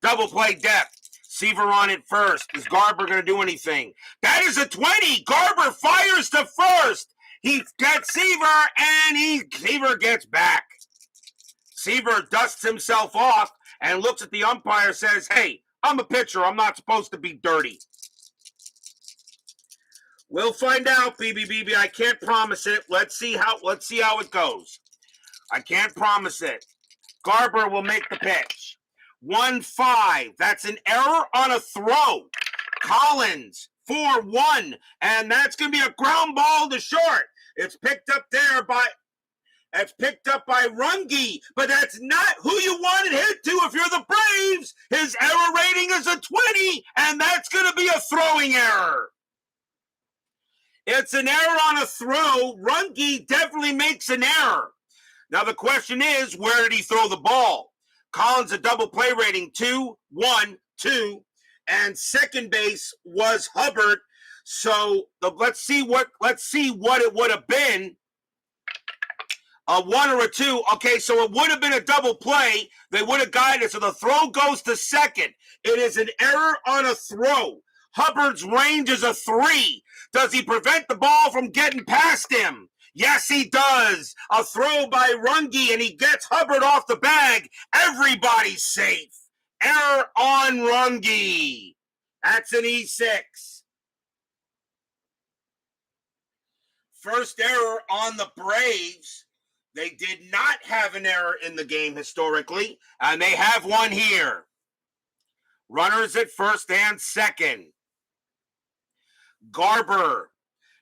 double play depth. Seaver on it first. Is Garber going to do anything? That is a 20. Garber fires to first. He gets Seaver, and Seaver gets back. Seaver dusts himself off and looks at the umpire, says, hey, I'm a pitcher. I'm not supposed to be dirty. We'll find out, BB. I can't promise it. Let's see how it goes. I can't promise it. Garber will make the pitch. 1-5. That's an error on a throw. Collins, 4-1. And that's going to be a ground ball to short. It's picked up by Runge, but that's not who you wanted hit to if you're the Braves. His error rating is a 20, and that's going to be a throwing error. It's an error on a throw. Runge definitely makes an error. Now the question is, where did he throw the ball? Collins a double play rating 2, 1, 2, and second base was Hubbard. So let's see what it would have been. A 1 or a 2. Okay, so it would have been a double play. They would have guided. So the throw goes to second. It is an error on a throw. Hubbard's range is a 3. Does he prevent the ball from getting past him? Yes, he does. A throw by Runge, and he gets Hubbard off the bag. Everybody's safe. Error on Runge. That's an E6. First error on the Braves. They did not have an error in the game historically, and they have one here. Runners at first and second. Garber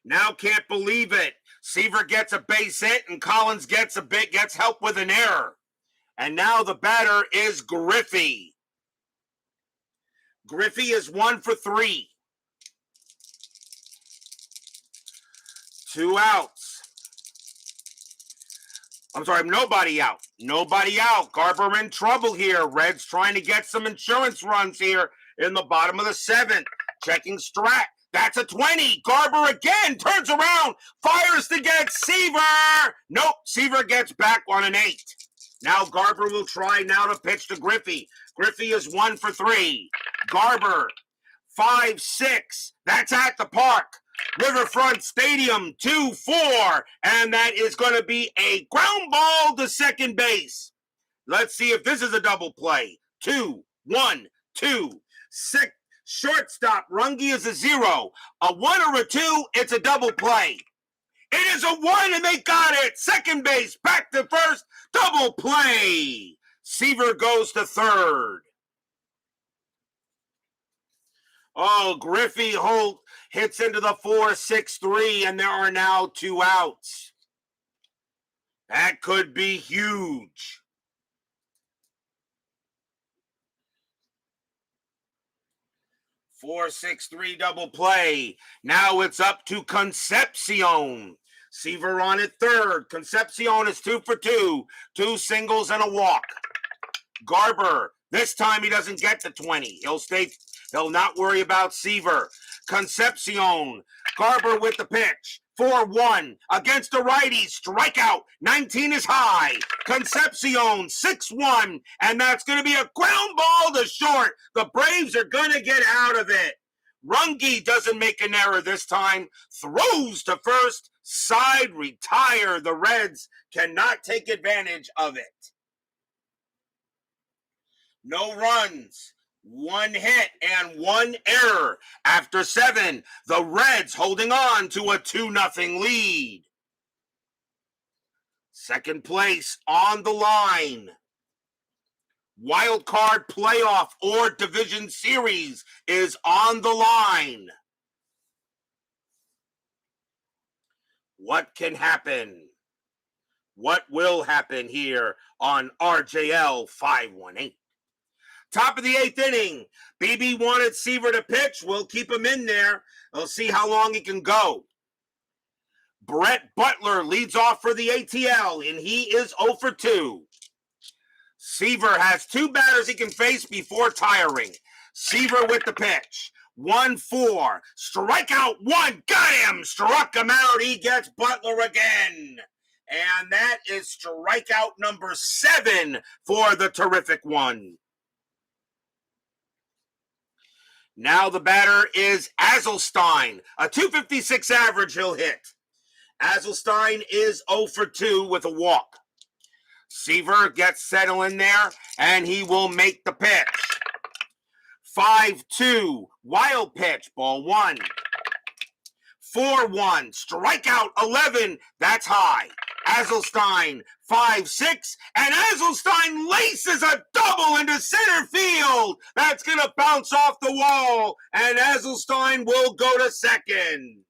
now can't believe it. Seaver gets a base hit, and Collins gets help with an error. And now the batter is Griffey. Griffey is 1 for 3. 2 outs. I'm sorry, nobody out. Nobody out. Garber in trouble here. Reds trying to get some insurance runs here in the bottom of the 7th. Checking Strat. That's a 20. Garber again turns around, fires to get Seaver. Nope, Seaver gets back on an 8. Now Garber will try now to pitch to Griffey. Griffey is 1 for 3. Garber, 5-6. That's at the park. Riverfront Stadium, 2-4. And that is going to be a ground ball to second base. Let's see if this is a double play. 2, 1, 2. Shortstop, Runge is a 0. A 1 or a 2, it's a double play. It is a 1 and they got it. Second base, back to first, double play. Seaver goes to third. Oh, Griffey Holt hits into the 4-6-3, and there are now 2 outs. That could be huge. Four-6-3 double play. Now it's up to Concepcion. Seaver on at third. Concepcion is 2 for 2. 2 singles and a walk. Garber, this time he doesn't get to 20. He'll not worry about Seaver. Concepcion, Garber with the pitch. 4-1 against the righty. Strikeout. 19 is high. Concepcion, 6-1. And that's going to be a ground ball to short. The Braves are going to get out of it. Runge doesn't make an error this time. Throws to first. Side retire. The Reds cannot take advantage of it. No runs. 1 hit and 1 error. After 7, the Reds holding on to a 2-0 lead. Second place on the line. Wild card playoff or division series is on the line. What can happen? What will happen here on RJL 518? Top of the 8th inning. BB wanted Seaver to pitch. We'll keep him in there. We'll see how long he can go. Brett Butler leads off for the ATL, and he is 0 for 2. Seaver has 2 batters he can face before tiring. Seaver with the pitch. 1-4. Strikeout 1. Got him. Struck him out. He gets Butler again. And that is strikeout number 7 for the terrific one. Now the batter is Aselstein. A .256 average he'll hit. Aselstein is 0 for 2 with a walk. Seaver gets settled in there, and he will make the pitch. 5-2, wild pitch, ball 1. 4-1, strikeout 11, that's high. Aselstein, 5-6, and Aselstein laces a double into center field. That's going to bounce off the wall, and Aselstein will go to second.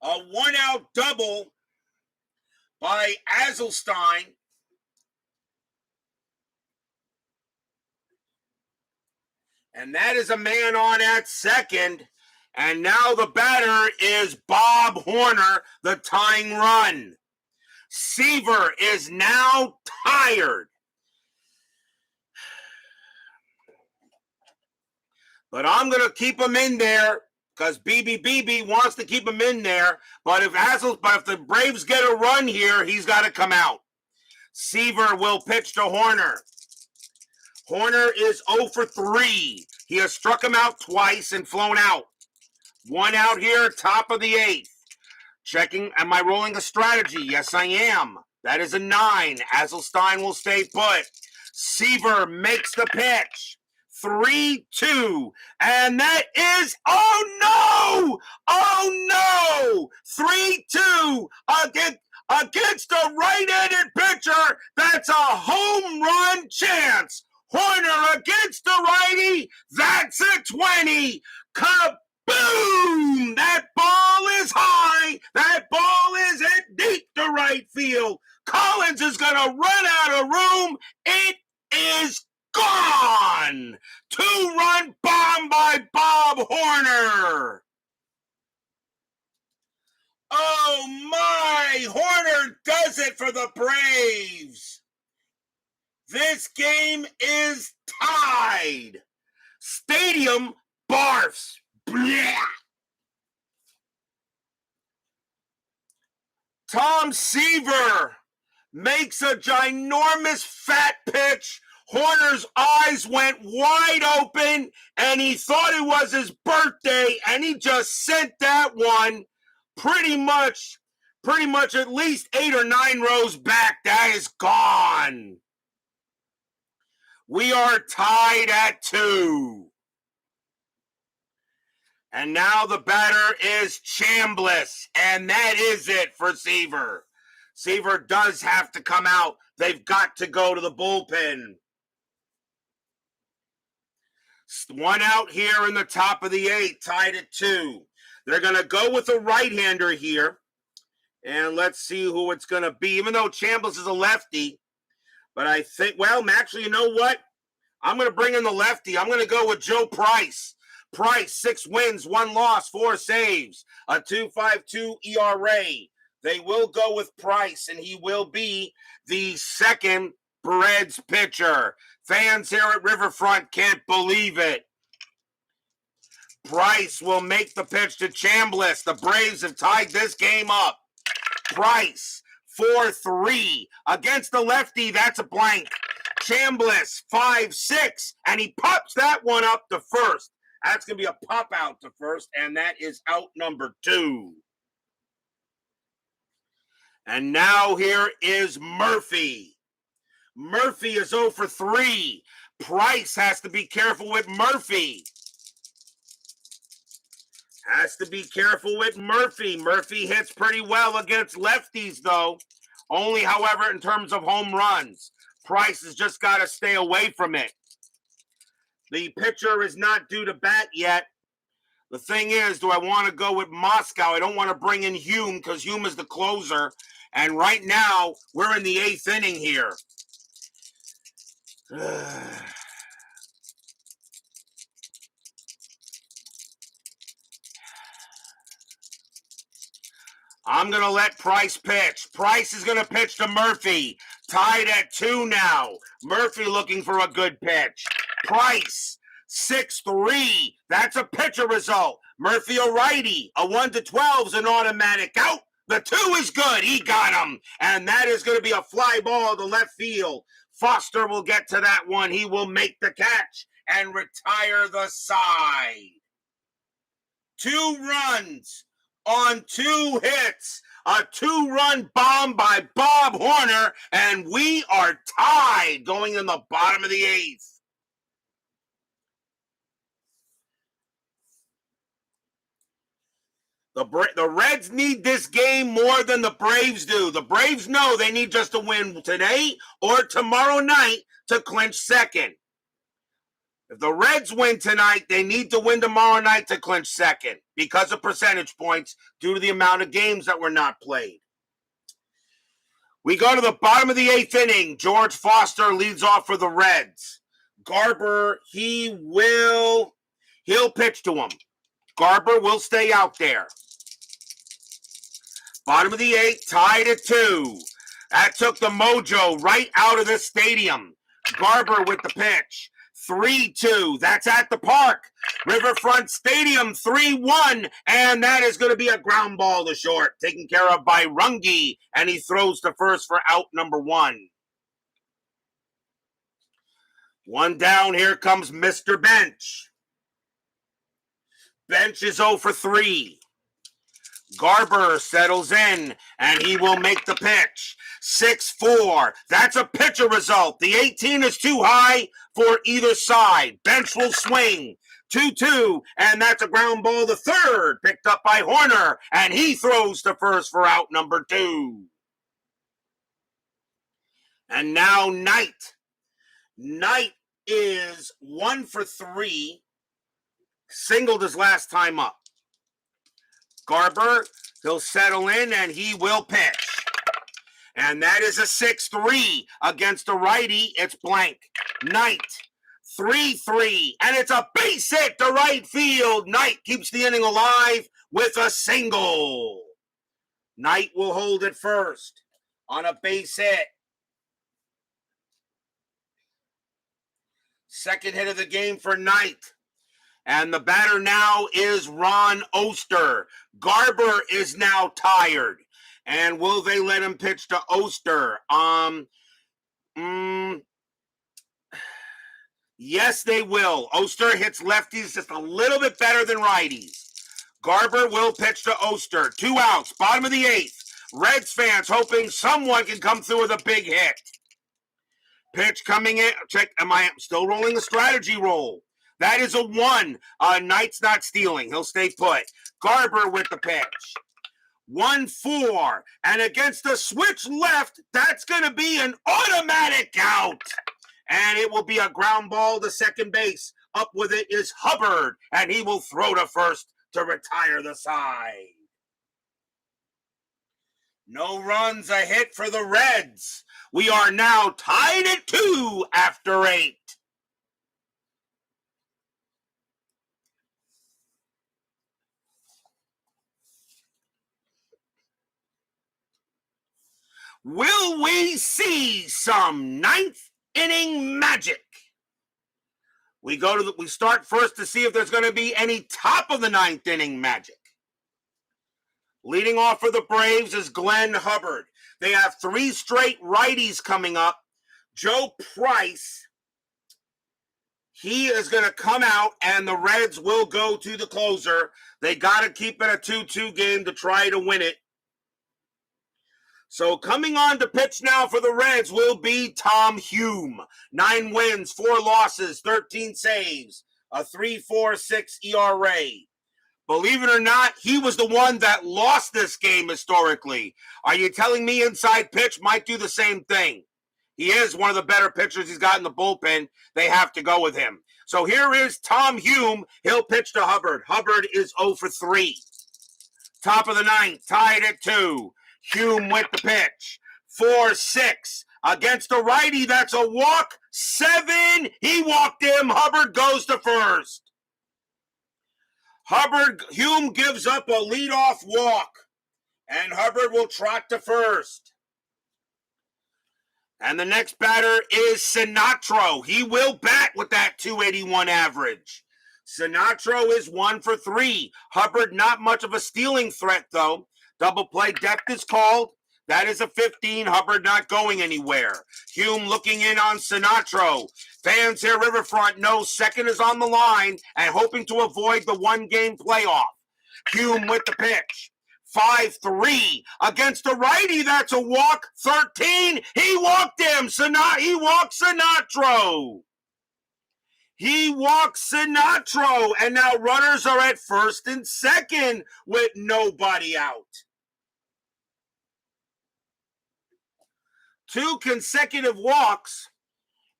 A 1-out double by Aselstein. And that is a man on at second. And now the batter is Bob Horner, the tying run. Seaver is now tired. But I'm going to keep him in there because BB wants to keep him in there. But if the Braves get a run here, he's got to come out. Seaver will pitch to Horner. Horner is 0 for 3. He has struck him out twice and flown out. 1 out here, top of the 8th. Checking, am I rolling a strategy? Yes, I am. That is a 9. Aselstein will stay put. Seaver makes the pitch. 3-2. And that is, oh no! 3-2 against a right-handed pitcher. That's a home run chance. Horner against the righty. That's a 20. Kaboom! That ball is high. That ball is at deep to right field. Collins is going to run out of room. It is gone. 2-run bomb by Bob Horner. Oh my! Horner does it for the Braves. This game is tied. Stadium barfs. Blah. Tom Seaver makes a ginormous fat pitch. Horner's eyes went wide open, and he thought it was his birthday, and he just sent that one pretty much at least 8 or 9 rows back. That is gone. We are tied at 2. And now the batter is Chambliss, and that is it for Seaver. Seaver does have to come out. They've got to go to the bullpen. One out here in the top of the 8th, tied at 2. They're going to go with a right-hander here. And let's see who it's going to be. Even though Chambliss is a lefty. But I think, well, actually, you know what? I'm going to bring in the lefty. I'm going to go with Joe Price. Price, 6 wins, 1 loss, 4 saves, a 2.52 ERA. They will go with Price, and he will be the second Reds pitcher. Fans here at Riverfront can't believe it. Price will make the pitch to Chambliss. The Braves have tied this game up. Price, 4-3 against the lefty. That's a blank. Chambliss, 5-6, and he pops that one up to first. That's going to be a pop out to first, and that is out number 2. And now here is Murphy. Murphy is 0 for 3. Price has to be careful with Murphy. Has to be careful with Murphy. Murphy hits pretty well against lefties, though. Only, however, in terms of home runs. Price has just got to stay away from it. The pitcher is not due to bat yet. The thing is, do I want to go with Moscow? I don't want to bring in Hume because Hume is the closer. And right now, we're in the 8th inning here. I'm going to let Price pitch. Price is going to pitch to Murphy. Tied at 2 now. Murphy looking for a good pitch. Price, 6-3. That's a pitcher result. Murphy a righty. A 1-12 is an automatic out. The 2 is good. He got him. And that is going to be a fly ball to left field. Foster will get to that one. He will make the catch and retire the side. 2 runs on 2 hits. A 2-run bomb by Bob Horner. And we are tied going in the bottom of the 8th. The Reds need this game more than the Braves do. The Braves know they need just to win today or tomorrow night to clinch second. If the Reds win tonight, they need to win tomorrow night to clinch second because of percentage points due to the amount of games that were not played. We go to the bottom of the 8th inning. George Foster leads off for the Reds. Garber, he'll pitch to him. Garber will stay out there. Bottom of the 8th, tied at 2. That took the mojo right out of the stadium. Garber with the pitch. 3-2. That's at the park. Riverfront Stadium, 3-1. And that is going to be a ground ball to short. Taken care of by Runge. And he throws to first for out number 1. 1 down. Here comes Mr. Bench. Bench is 0 for 3. Garber settles in, and he will make the pitch. 6-4. That's a pitcher result. The 18 is too high for either side. Bench will swing. 2-2, and that's a ground ball to third, picked up by Horner, and he throws to first for out number 2. And now Knight. Knight is 1 for 3. Singled his last time up. Garber, he'll settle in and he will pitch. And that is a 6-3 against a righty. It's blank. Knight, 3-3. And it's a base hit to right field. Knight keeps the inning alive with a single. Knight will hold it first on a base hit. Second hit of the game for Knight. And the batter now is Ron Oster. Garber is now tired. And will they let him pitch to Oster? Yes, they will. Oster hits lefties just a little bit better than righties. Garber will pitch to Oster. 2 outs, bottom of the 8th. Reds fans hoping someone can come through with a big hit. Pitch coming in. Check. Am I still rolling the strategy roll? That is a 1. Knight's not stealing. He'll stay put. Garber with the pitch. 1-4. And against the switch left, that's going to be an automatic out. And it will be a ground ball to second base. Up with it is Hubbard, and he will throw to first to retire the side. No runs, a hit for the Reds. We are now tied at 2 after 8. Will we see some ninth inning magic? We start first to see if there's going to be any top of the ninth inning magic. Leading off for the Braves is Glenn Hubbard. They have 3 straight righties coming up. Joe Price, he is going to come out, and the Reds will go to the closer. They got to keep it a 2-2 game to try to win it. So coming on to pitch now for the Reds will be Tom Hume. 9 wins, 4 losses, 13 saves, a 3.46 ERA. Believe it or not, he was the one that lost this game historically. Are you telling me inside pitch might do the same thing? He is one of the better pitchers he's got in the bullpen. They have to go with him. So here is Tom Hume. He'll pitch to Hubbard. Hubbard is 0 for 3. Top of the 9th, tied at 2. Hume with the pitch. 4-6. Against a righty, that's a walk. 7. He walked him. Hubbard goes to first. Hume gives up a leadoff walk, and Hubbard will trot to first. And the next batter is Sinatro. He will bat with that 281 average. Sinatro is 1 for 3. Hubbard, not much of a stealing threat, though. Double play depth is called. That is a 15. Hubbard not going anywhere. Hume looking in on Sinatro. Fans here, Riverfront, know second is on the line and hoping to avoid the 1-game playoff. Hume with the pitch. 5-3 against a righty. That's a walk. 13. He walked him. He walked Sinatro. He walks Sinatro. And now runners are at first and second with nobody out. 2 consecutive walks.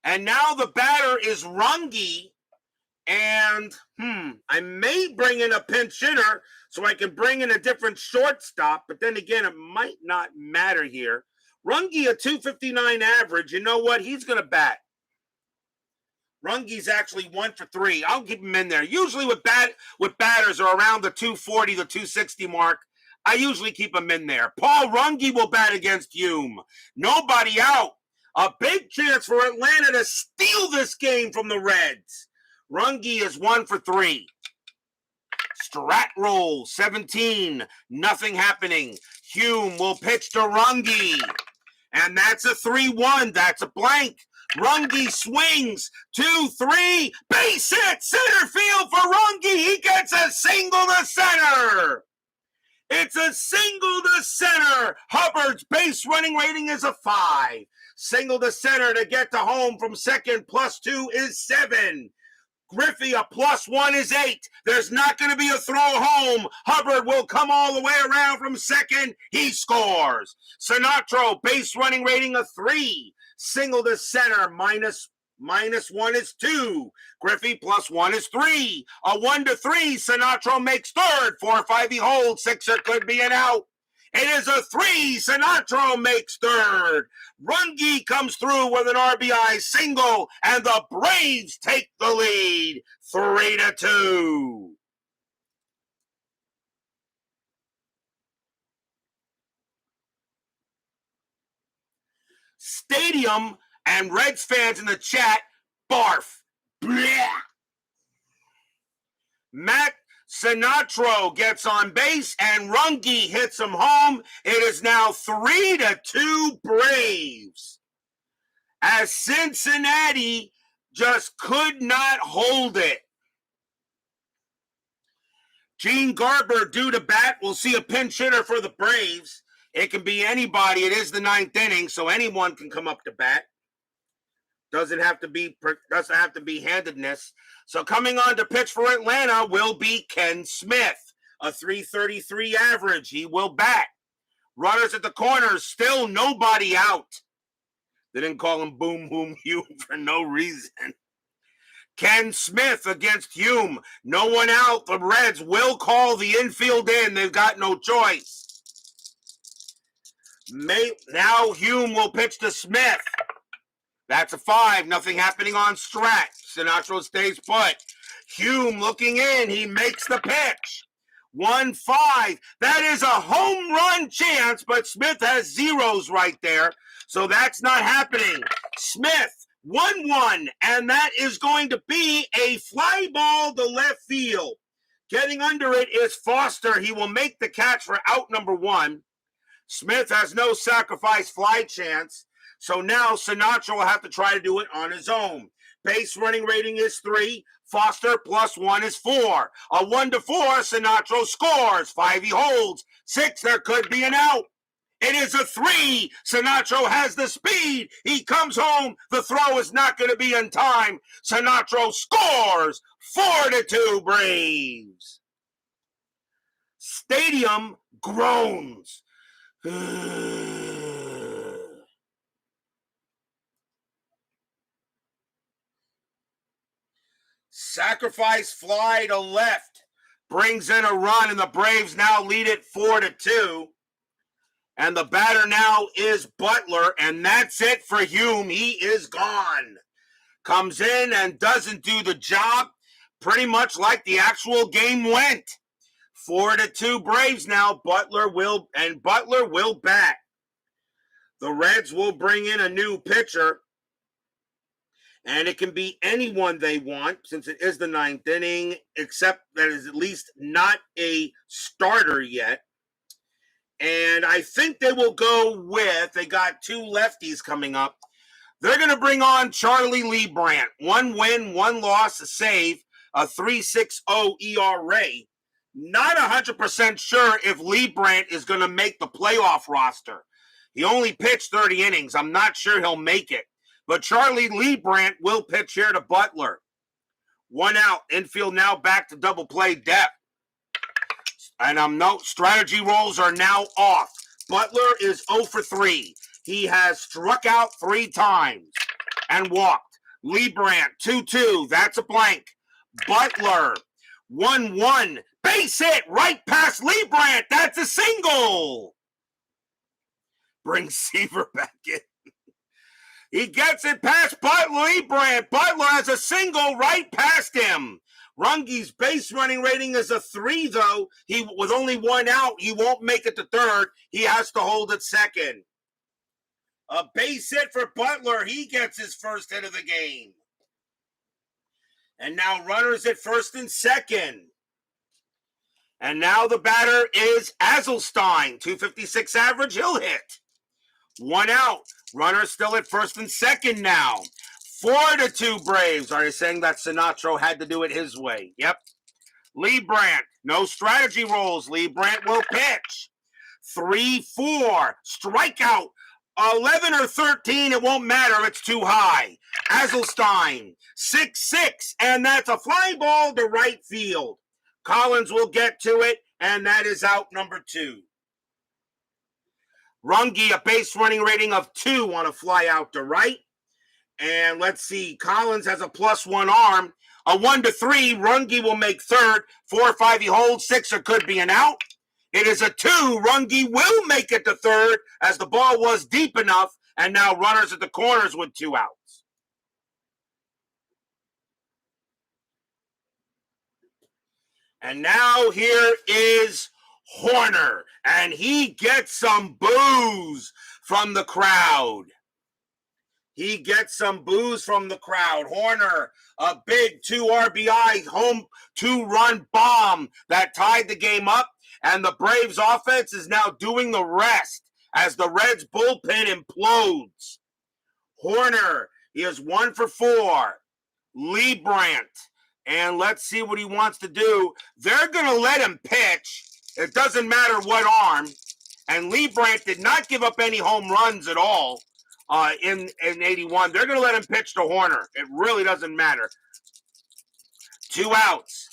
And now the batter is Runge. And I may bring in a pinch hitter so I can bring in a different shortstop. But then again, it might not matter here. Runge, a 259 average. You know what? He's going to bat. Runge's actually 1 for 3. I'll keep him in there. Usually with batters are around the 240 to 260 mark. I usually keep him in there. Paul Runge will bat against Hume. Nobody out. A big chance for Atlanta to steal this game from the Reds. Runge is 1 for 3. Strat roll, 17. Nothing happening. Hume will pitch to Runge. And that's a 3-1. That's a blank. Runge swings. 2-3. Base hit. Center field for Runge. He gets a single to center. It's a single to center. Hubbard's base running rating is a 5. Single to center to get to home from second. +2 is 7. Griffey, a +1 is 8. There's not going to be a throw home. Hubbard will come all the way around from second. He scores. Sinatro, base running rating a 3. Single to center, -1 is 2. Griffey +1 is 3. A 1-3. Sinatro makes third. 4-5 he holds. 6er could be an out. It is a 3. Sinatro makes third. Runge comes through with an RBI single, and the Braves take the lead 3-2. Stadium and Reds fans in the chat barf. Blech. Matt Sinatro gets on base and Runge hits him home. It is now 3-2 Braves, as Cincinnati just could not hold it. Gene Garber due to bat. We'll see a pinch hitter for the Braves. It can be anybody. It is the 9th inning, so anyone can come up to bat. Doesn't have to be handedness. So coming on to pitch for Atlanta will be Ken Smith, a 333 average. He will bat. Runners at the corners, still nobody out. They didn't call him Boom Boom Hume for no reason. Ken Smith against Hume. No one out. The Reds will call the infield in. They've got no choice. Now Hume will pitch to Smith. That's a 5. Nothing happening on Strat. Sinatra stays put. Hume looking in. He makes the pitch. 1-5. That is a home run chance, but Smith has zeros right there. So that's not happening. Smith, 1-1. And that is going to be a fly ball to left field. Getting under it is Foster. He will make the catch for out number 1. Smith has no sacrifice fly chance. So now Sinatra will have to try to do it on his own. Base running rating is 3. Foster +1 is 4. A 1-4, Sinatra scores. 5, he holds. 6, there could be an out. It is a 3. Sinatra has the speed. He comes home. The throw is not going to be in time. Sinatra scores. 4-2 Braves. Stadium groans. Sacrifice fly to left brings in a run, and the Braves now lead it 4-2. And the batter now is Butler, and that's it for Hume. He is gone. Comes in and doesn't do the job, pretty much like the actual game went. 4-2 Braves now. Butler will bat. The Reds will bring in a new pitcher. And it can be anyone they want, since it is the 9th inning, except that is at least not a starter yet. And I think they will go with, they got 2 lefties coming up. They're going to bring on Charlie Leibrandt. 1 win, 1 loss, a save, a 3.60 ERA. Not 100% sure if Leibrandt is going to make the playoff roster. He only pitched 30 innings. I'm not sure he'll make it. But Charlie Leibrandt will pitch here to Butler. 1 out. Infield now back to double play depth. And strategy rolls are now off. Butler is 0 for 3. He has struck out 3 times and walked. Leibrandt, 2-2. That's a blank. Butler, 1-1. Base hit right past Leibrandt. That's a single. Bring Seaver back in. He gets it past Leibrandt. Butler has a single right past him. Runge's base running rating is a 3, though. With only 1 out, he won't make it to third. He has to hold at second. A base hit for Butler. He gets his first hit of the game. And now runners at first and second. And now the batter is Aselstein. 256 average, he'll hit. 1 out. Runner still at first and second now. 4-2 Braves. Are you saying that Sinatra had to do it his way? Yep. Leibrandt, no strategy rolls. Leibrandt will pitch. 3-4. Strikeout. 11 or 13, it won't matter. It's too high. Azelstein, 6-6. And that's a fly ball to right field. Collins will get to it, and that is out number 2. Runge, a base running rating of 2 on a fly out to right. And let's see, Collins has a +1 arm. A 1-3, Runge will make third. 4-5, he holds. 6, there could be an out. It is a 2. Runge will make it to third as the ball was deep enough. And now runners at the corners with 2 outs. And now here is Horner, and he gets some boos from the crowd. Horner, a big 2 RBI home 2-run bomb that tied the game up, and the Braves offense is now doing the rest as the Reds bullpen implodes. Horner, he is 1 for 4. Leibrandt, and let's see what he wants to do. They're going to let him pitch. It doesn't matter what arm. And Leibrandt did not give up any home runs at all. in 81. They're going to let him pitch to Horner. It really doesn't matter. 2 outs.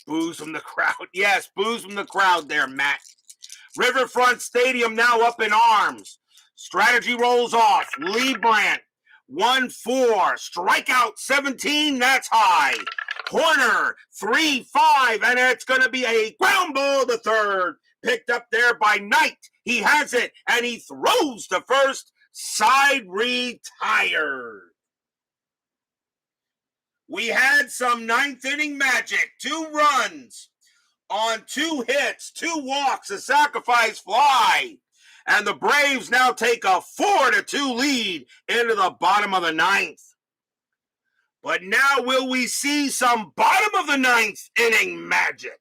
Boos from the crowd. Yes, boos from the crowd there, Matt. Riverfront Stadium now up in arms. Strategy rolls off. Lee Brandt, 1-4. Strikeout 17. That's high. Horner, 3-5. And it's going to be a ground ball to third. Picked up there by Knight. He has it. And he throws to first. Side retired. We had some ninth inning magic. 2 runs on 2 hits, 2 walks, a sacrifice fly. And the Braves now take a 4-2 lead into the bottom of the 9th. But now will we see some bottom of the 9th inning magic?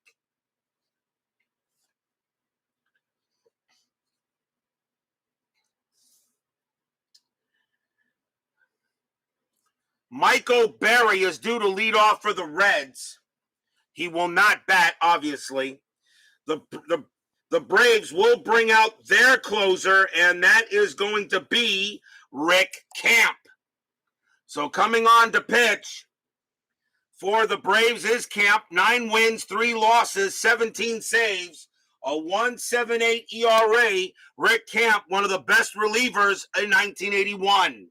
Michael Berry is due to lead off for the Reds. He will not bat, obviously. The Braves will bring out their closer, and that is going to be Rick Camp. So coming on to pitch for the Braves is Camp. 9 wins, 3 losses, 17 saves, a 1.78 ERA. Rick Camp, one of the best relievers in 1981.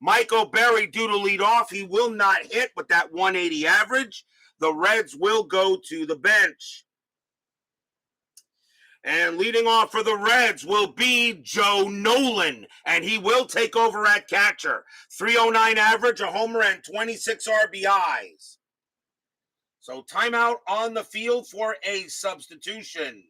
Michael Berry due to lead off. He will not hit with that 180 average. The Reds will go to the bench. And leading off for the Reds will be Joe Nolan, and he will take over at catcher. 309 average, a homer, and 26 RBIs. So timeout on the field for a substitution.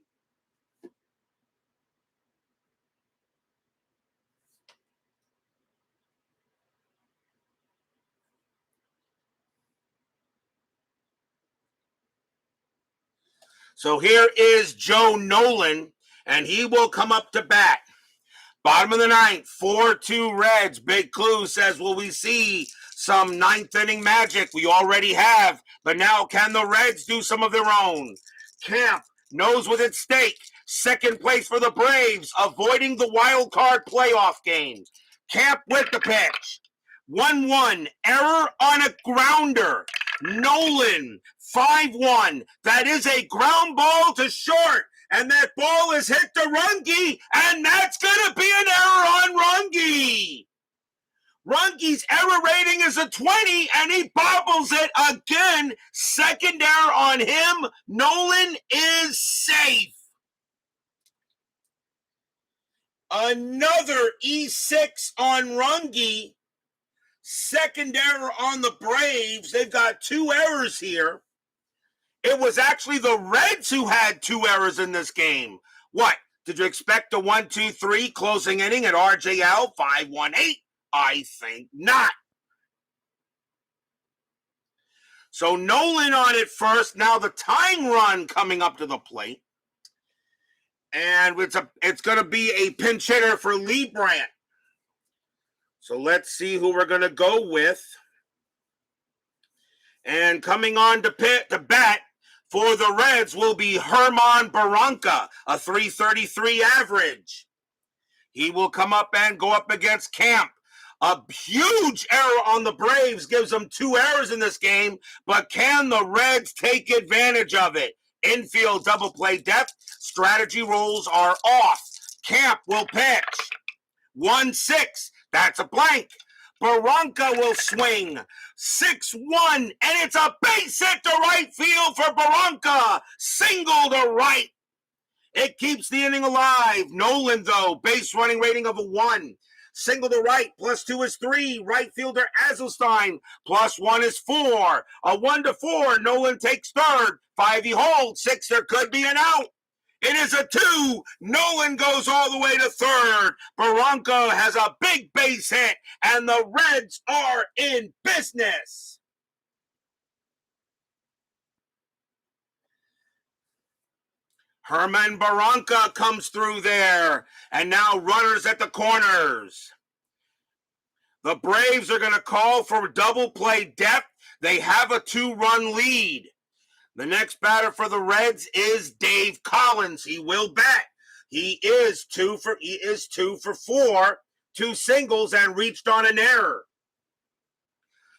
So here is Joe Nolan, and he will come up to bat. Bottom of the 9th, 4-2 Reds. Big Clue says, will we see some 9th inning magic? We already have, but now can the Reds do some of their own? Camp knows what's at stake. Second place for the Braves, avoiding the wild card playoff game. Camp with the pitch. 1-1, error on a grounder. Nolan, 5-1. That is a ground ball to short. And that ball is hit to Runge. And that's going to be an error on Runge. Runge's error rating is a 20. And he bobbles it again. Second error on him. Nolan is safe. Another E6 on Runge. Second error on the Braves. They've got 2 errors here. It was actually the Reds who had 2 errors in this game. What? Did you expect a 1-2-3 closing inning at RJL 5-1-8? I think not. So Nolan on it first. Now the tying run coming up to the plate. And it's going to be a pinch hitter for Lee Brandt. So let's see who we're going to go with. And coming on to bat for the Reds will be Herman Barranca, a 333 average. He will come up and go up against Camp. A huge error on the Braves gives them 2 errors in this game, but can the Reds take advantage of it? Infield double play depth. Strategy rolls are off. Camp will pitch. 1-6. That's a blank. Barranca will swing. 6-1, and it's a base hit to right field for Barranca. Single to right. It keeps the inning alive. Nolan, though, base running rating of a 1. Single to right, +2 is 3. Right fielder Aselstein, +1 is 4. A 1-4, Nolan takes third. 5 he holds. 6, there could be an out. It is a 2. Nolan goes all the way to third. Barranca has a big base hit, and the Reds are in business. Herman Barranca comes through there, and now runners at the corners. The Braves are going to call for double play depth. They have a 2-run lead. The next batter for the Reds is Dave Collins. He will bat. He is 2 for 4 2 singles and reached on an error.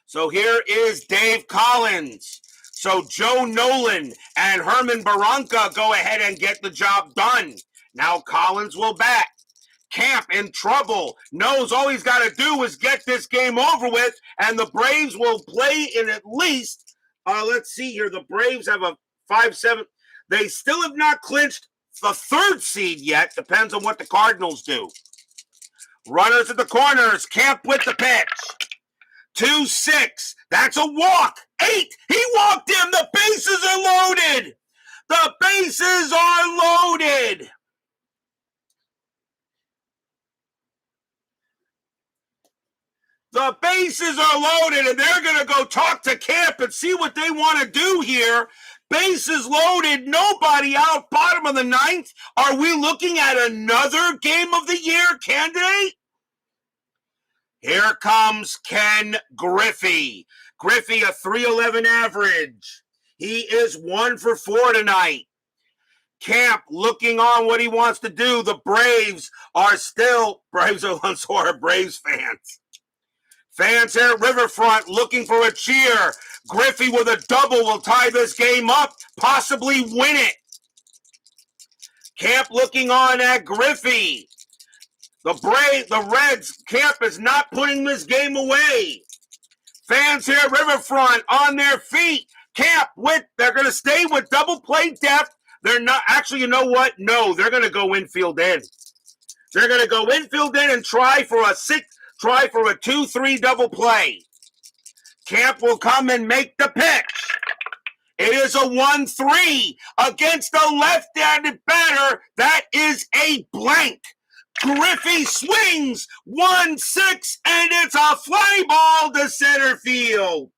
So here is Dave Collins. So Joe Nolan and Herman Barranca go ahead and get the job done. Now Collins will bat. Camp in trouble. Knows all he's got to do is get this game over with, and the Braves will play in at least, let's see here, the Braves have a 5-7. They still have not clinched the 3rd seed yet. Depends on what the Cardinals do. Runners at the corners. Camp with the pitch. 2-6. That's a walk. 8. He walked him. The bases are loaded. The bases are loaded. The bases are loaded, and they're going to go talk to Camp and see what they want to do here. Bases loaded, nobody out, bottom of the 9th. Are we looking at another game of the year candidate? Here comes Ken Griffey. Griffey, a .311 average. He is 1 for 4 tonight. Camp looking on what he wants to do. The Braves are still, Braves are Braves fans. Fans here at Riverfront looking for a cheer. Griffey with a double will tie this game up, possibly win it. Camp looking on at Griffey. The Reds, Camp is not putting this game away. Fans here at Riverfront on their feet. Camp they're going to stay with double play depth. They're not, actually, you know what? No, they're going to go infield in. They're going to go infield in and try for a 2-3 double play. Camp will come and make the pitch. It is a 1-3 against a left-handed batter. That is a blank. Griffey swings 1-6, and it's a fly ball to center field.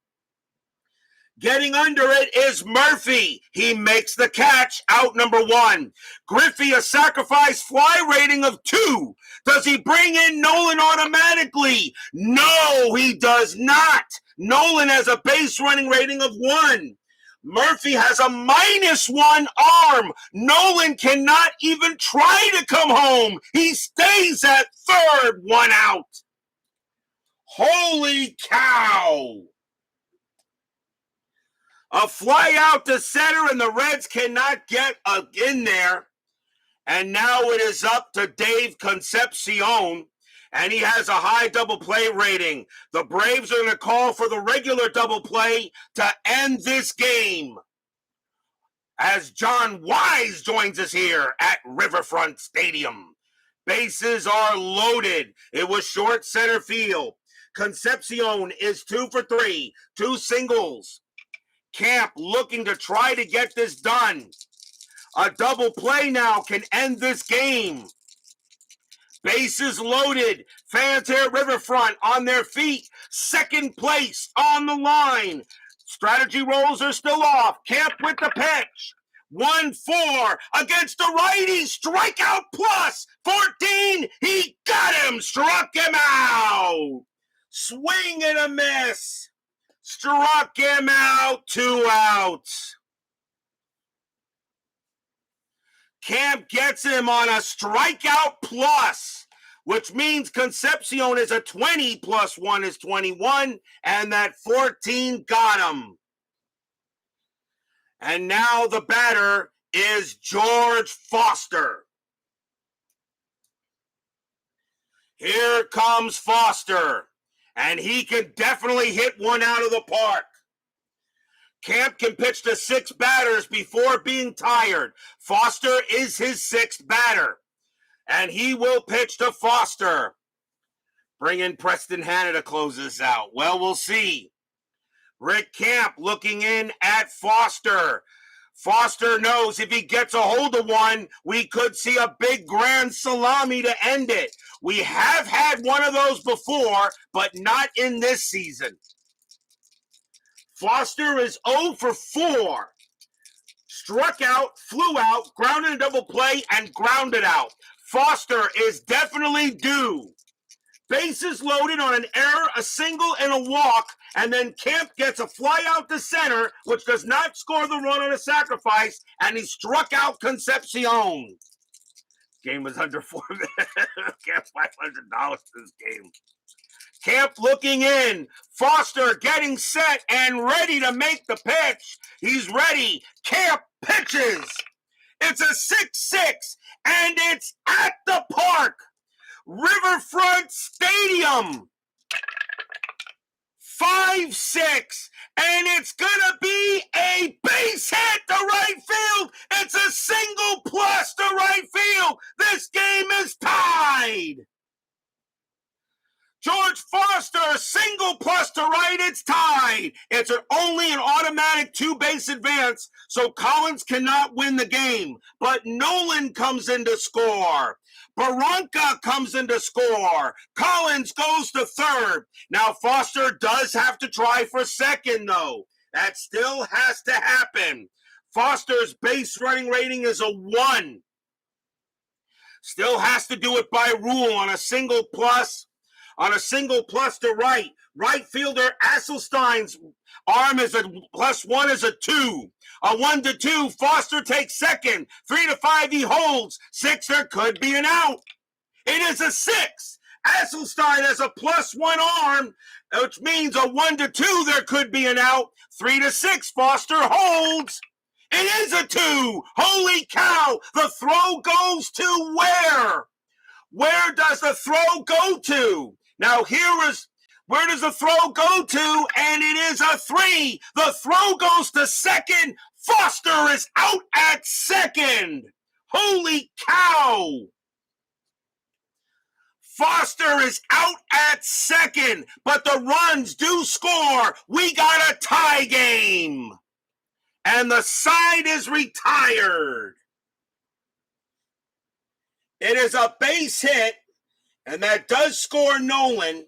Getting under it is Murphy. He makes the catch, out number 1. Griffey, a sacrifice fly rating of 2. Does he bring in Nolan automatically? No, he does not. Nolan has a base running rating of 1. Murphy has a -1 arm. Nolan cannot even try to come home. He stays at 3rd, 1 out. Holy cow. A fly out to center, and the Reds cannot get in there. And now it is up to Dave Concepcion, and he has a high double play rating. The Braves are going to call for the regular double play to end this game. As John Wise joins us here at Riverfront Stadium. Bases are loaded. It was short center field. Concepcion is 2 for 3, 2 singles. Camp looking to try to get this done. A double play now can end this game. Bases loaded. Fans here at Riverfront on their feet. 2nd place on the line. Strategy rolls are still off. Camp with the pitch. 1-4 against the righty. Strikeout plus 14. He got him. Struck him out. Swing and a miss. Struck him out. 2 outs. Camp gets him on a strikeout plus, which means Concepcion is a 20 plus 1 is 21, and that 14 got him. And now the batter is George Foster. Here comes Foster, and he can definitely hit one out of the park. Camp can pitch to 6 batters before being tired. Foster is his 6th batter, and he will pitch to Foster. Bring in Preston Hanna to close this out. Well, we'll see. Rick Camp looking in at Foster. Foster knows if he gets a hold of one, we could see a big grand salami to end it. We have had one of those before, but not in this season. Foster is 0 for 4. Struck out, flew out, grounded a double play, and grounded out. Foster is definitely due. Bases loaded on an error, a single, and a walk, and then Camp gets a fly out to center, which does not score the run on a sacrifice, and he struck out Concepcion. Game was under 4 minutes. Camp $500 this game. Camp looking in. Foster getting set and ready to make the pitch. He's ready. Camp pitches. It's a 6-6, and it's at the park. Riverfront Stadium. 5-6, and it's gonna be a base hit to right field. It's a single plus to right field. This game is tied. George Foster, single plus to right, it's tied. It's only an automatic 2-base advance, so Collins cannot win the game. But Nolan comes in to score. Barranca comes in to score. Collins goes to third. Now Foster does have to try for second, though. That still has to happen. Foster's base running rating is a 1. Still has to do it by rule on a single plus. On a single plus to right. Right fielder Aselstein's arm is a +1 is a 2. A 1 to 2. Foster takes second. 3 to 5 he holds. 6 there could be an out. It is a 6. Aselstein has a +1 arm, which means a 1 to 2 there could be an out. 3 to 6 Foster holds. It is a 2. Holy cow. The throw goes to where? Where does the throw go to? Now where does the throw go to? And it is a 3. The throw goes to second. Foster is out at second. Holy cow. Foster is out at second, but the runs do score. We got a tie game. And the side is retired. It is a base hit, and that does score Nolan,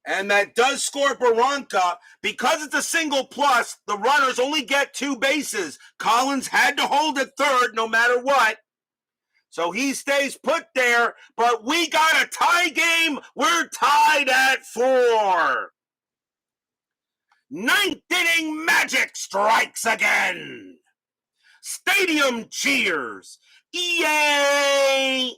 and that does score Barranca. Because it's a single plus, the runners only get 2 bases. Collins had to hold at third no matter what. So he stays put there, but we got a tie game. We're tied at 4. 9th inning magic strikes again. Stadium cheers. Yay!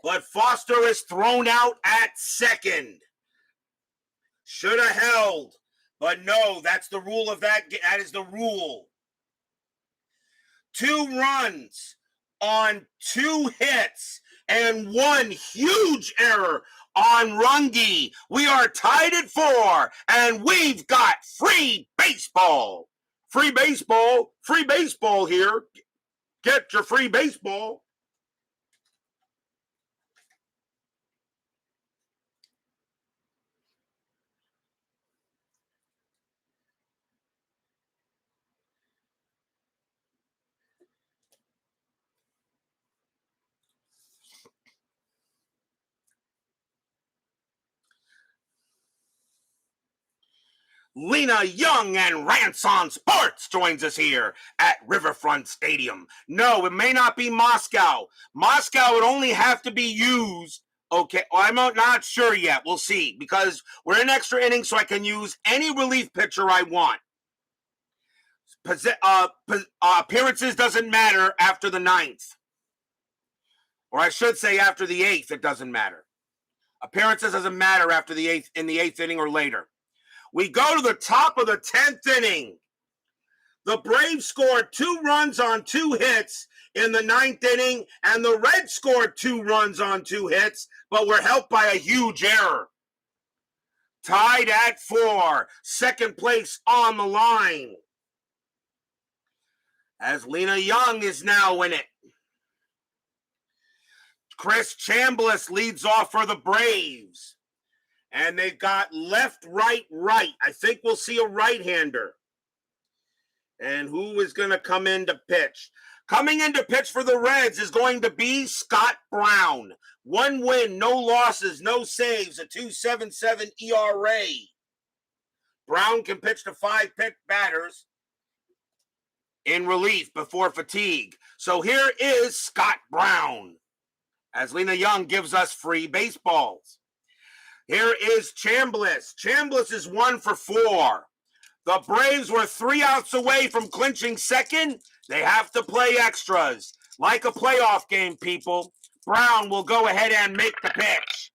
But Foster is thrown out at second. Should have held. But no, that's the rule of that. That is the rule. 2 runs on 2 hits and 1 huge error on Runge. We are tied at 4, and we've got free baseball. Free baseball. Free baseball here. Get your free baseball. Lena Young and Rants on Sports joins us here at Riverfront Stadium. No, it may not be Moscow. Moscow would only have to be used. Okay, I'm not sure yet. We'll see, because we're in extra innings, so I can use any relief pitcher I want. Appearances doesn't matter after the 9th. Or I should say after the 8th, it doesn't matter. Appearances doesn't matter after the 8th, in the 8th inning or later. We go to the top of the 10th inning. The Braves scored 2 runs on 2 hits in the 9th inning, and the Reds scored 2 runs on 2 hits, but were helped by a huge error. Tied at 4, second place on the line. As Lena Young is now in it. Chris Chambliss leads off for the Braves. And they've got left, right, right. I think we'll see a right-hander. And who is going to come in to pitch? Coming in to pitch for the Reds is going to be Scott Brown. 1 win, no losses, no saves, a 2.77 ERA. Brown can pitch to 5 pick batters in relief before fatigue. So here is Scott Brown, as Lena Young gives us free baseballs. Here is Chambliss. Chambliss is 1 for 4. The Braves were 3 outs away from clinching second. They have to play extras. Like a playoff game, people. Brown will go ahead and make the pitch.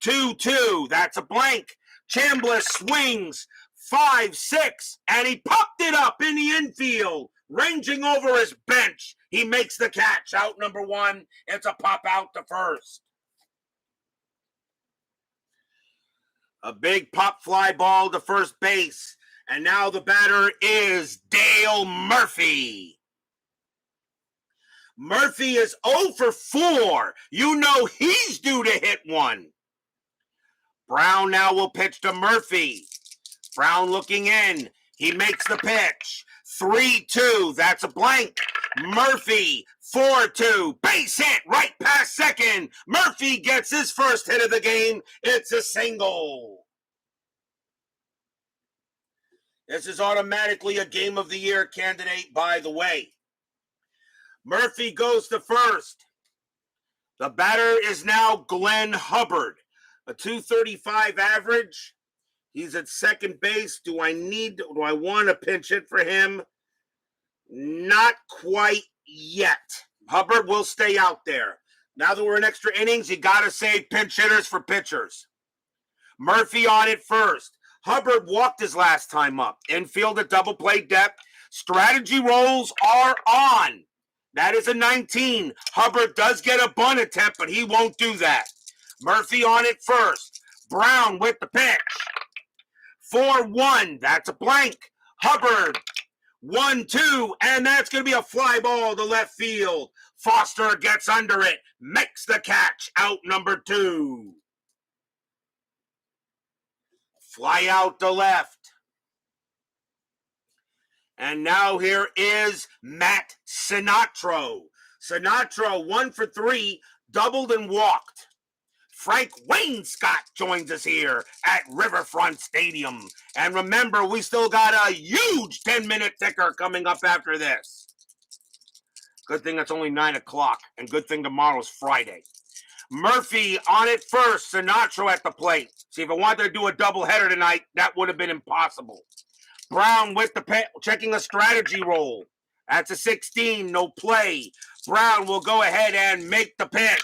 2-2. That's a blank. Chambliss swings. 5-6. And he popped it up in the infield. Ranging over his bench. He makes the catch. Out number 1. It's a pop out to first. A big pop fly ball to first base. And now the batter is Dale Murphy. Murphy is 0 for 4. You know he's due to hit one. Brown now will pitch to Murphy. Brown looking in. He makes the pitch. 3-2. That's a blank. Murphy, 4-2. Base hit right past second. Murphy gets his first hit of the game. It's a single. This is automatically a Game of the Year candidate, by the way. Murphy goes to first. The batter is now Glenn Hubbard, a .235 average. He's at second base. Do I want to pinch hit for him? Not quite yet. Hubbard will stay out there. Now that we're in extra innings, you got to save pinch hitters for pitchers. Murphy on it first. Hubbard walked his last time up. Infield at double play depth. Strategy rolls are on. That is a 19. Hubbard does get a bunt attempt, but he won't do that. Murphy on it first. Brown with the pitch. 4-1. That's a blank. Hubbard. 1-2. And that's going to be a fly ball to left field. Foster gets under it. Makes the catch. Out number 2. Fly out to left. And now here is Matt Sinatro. Sinatro, 1 for 3, doubled and walked. Frank Wainscott joins us here at Riverfront Stadium. And remember, we still got a huge 10-minute ticker coming up after this. Good thing it's only 9 o'clock, and good thing tomorrow's Friday. Murphy on it first, Sinatro at the plate. See, if I wanted to do a doubleheader tonight, that would have been impossible. Brown with the pitch, checking a strategy roll. That's a 16, no play. Brown will go ahead and make the pitch.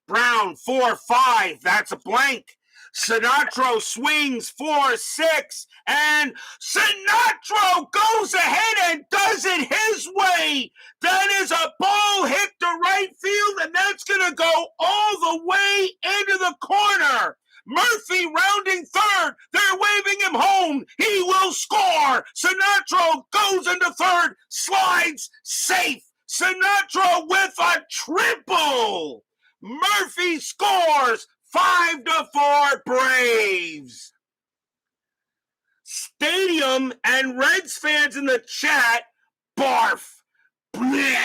Brown, 4-5, that's a blank. Sinatro swings 4-6, and Sinatro goes ahead and does it his way. That is a ball hit to right field, and that's going to go all the way into the corner. Murphy rounding third. They're waving him home. He will score. Sinatro goes into third, slides, safe. Sinatro with a triple. Murphy scores. 5-4 Braves. Stadium and Reds fans in the chat barf. Blech.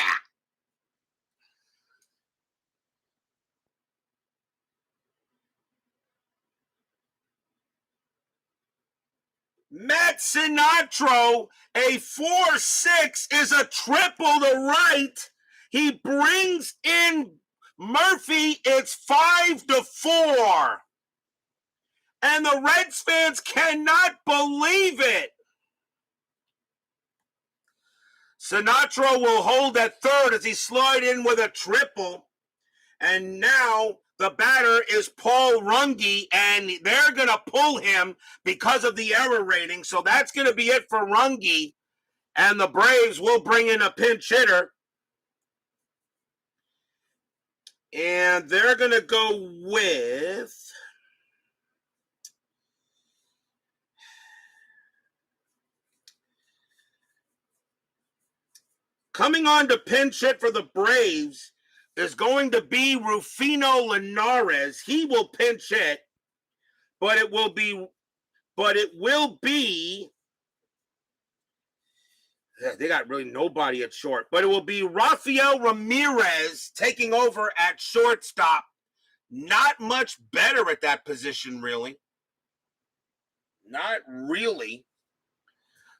Matt Sinatro, a 4-6 is a triple to right. He brings in Murphy. It's 5-4. And the Reds fans cannot believe it. Sinatro will hold at third as he slid in with a triple. And now the batter is Paul Runge, and they're going to pull him because of the error rating. So that's going to be it for Runge. And the Braves will bring in a pinch hitter. And they're going to go with... Coming on to pinch hit for the Braves is going to be Rufino Linares. He will pinch hit, but it will be, they got really nobody at short, but it will be Rafael Ramirez taking over at shortstop. Not much better at that position, really. Not really.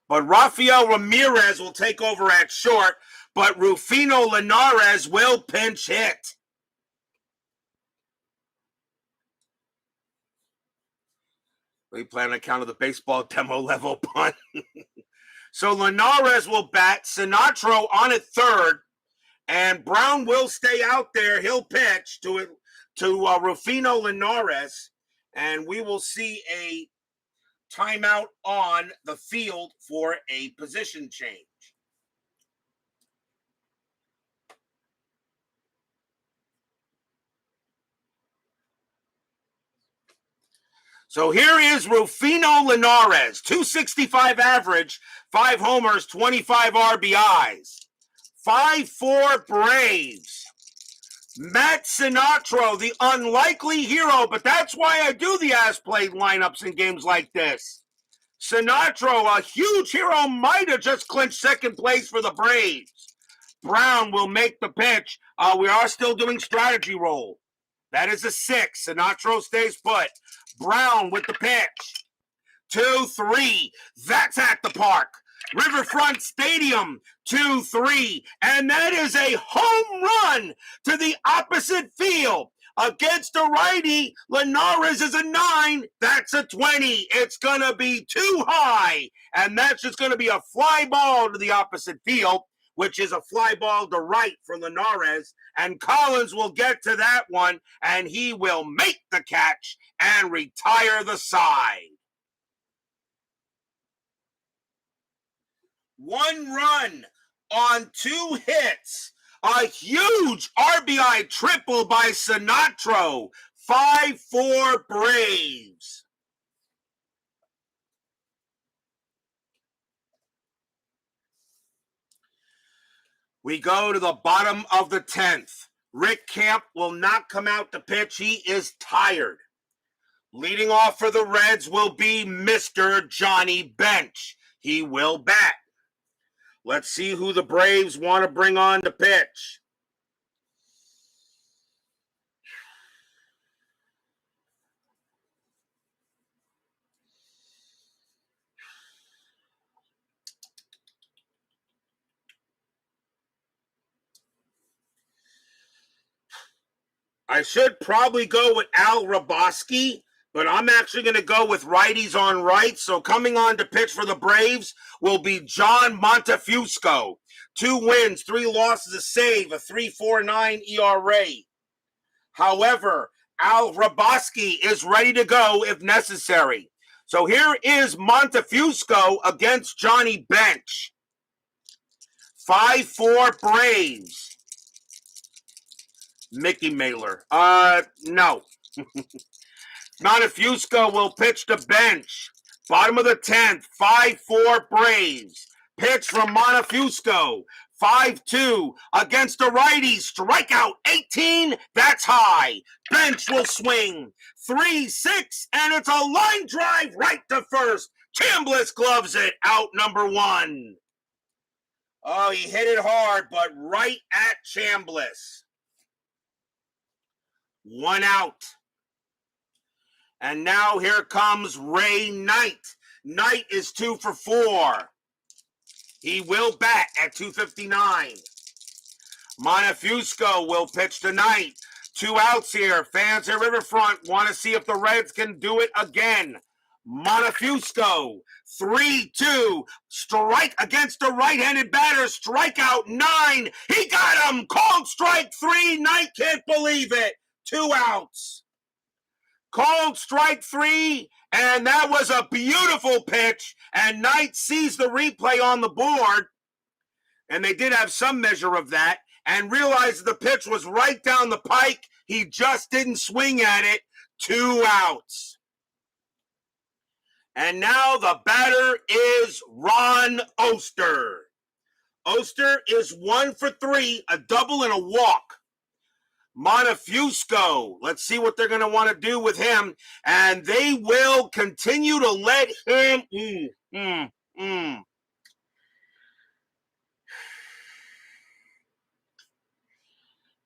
But Rafael Ramirez will take over at short, but Rufino Linares will pinch hit. We plan on account of the baseball demo level punt. So Linares will bat, Sinatro on at third, and Brown will stay out there. He'll pitch to Rufino Linares, and we will see a timeout on the field for a position change. So here is Rufino Linares, 265 average, 5 homers, 25 RBIs. 5-4 Braves. Matt Sinatro, the unlikely hero, but that's why I do the as-played lineups in games like this. Sinatro, a huge hero, might have just clinched second place for the Braves. Brown will make the pitch. We are still doing strategy roll. That is a 6. Sinatro stays put. Brown with the pitch. 2-3. That's at the park. Riverfront Stadium, 2-3. And that is a home run to the opposite field. Against a righty, Linares is a 9. That's a 20. It's going to be too high. And that's just going to be a fly ball to the opposite field, which is a fly ball to right for Linares. And Collins will get to that one, and he will make the catch and retire the side. 1 run on 2 hits. A huge RBI triple by Sinatro. 5-4 Braves. We go to the bottom of the 10th. Rick Camp will not come out to pitch. He is tired. Leading off for the Reds will be Mr. Johnny Bench. He will bat. Let's see who the Braves want to bring on to pitch. I should probably go with Al Raboski, but I'm actually going to go with righties on right. So coming on to pitch for the Braves will be John Montefusco. 2 wins, 3 losses, a save, a 3.49 ERA. However, Al Raboski is ready to go if necessary. So here is Montefusco against Johnny Bench. 5-4 Braves. Mickey Mahler. No. Montefusco will pitch to Bench. Bottom of the 10th, 5-4 Braves. Pitch from Montefusco. 5-2 against a righty. Strikeout 18. That's high. Bench will swing. 3-6, and it's a line drive right to first. Chambliss gloves it. Out number 1. Oh, he hit it hard, but right at Chambliss. 1 out. And now here comes Ray Knight. Knight is 2 for 4. He will bat at 259. Montefusco will pitch tonight. 2 outs here. Fans at Riverfront want to see if the Reds can do it again. Montefusco, 3-2. Strike against a right-handed batter. Strikeout 9. He got him. Called strike 3. Knight can't believe it. 2 outs. Called strike 3, and that was a beautiful pitch. And Knight sees the replay on the board, and they did have some measure of that, and realized the pitch was right down the pike. He just didn't swing at it. 2 outs. And now the batter is Ron Oster. Oster is 1 for 3, a double and a walk. Montefusco, let's see what they're going to want to do with him. And they will continue to let him...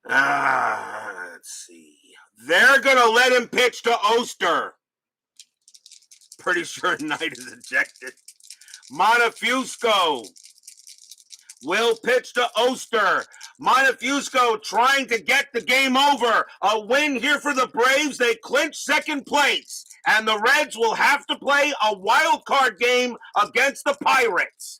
Let's see. They're going to let him pitch to Oster. Pretty sure Knight is ejected. Montefusco will pitch to Oster. Montefusco trying to get the game over. A win here for the Braves. They clinch second place. And the Reds will have to play a wild card game against the Pirates.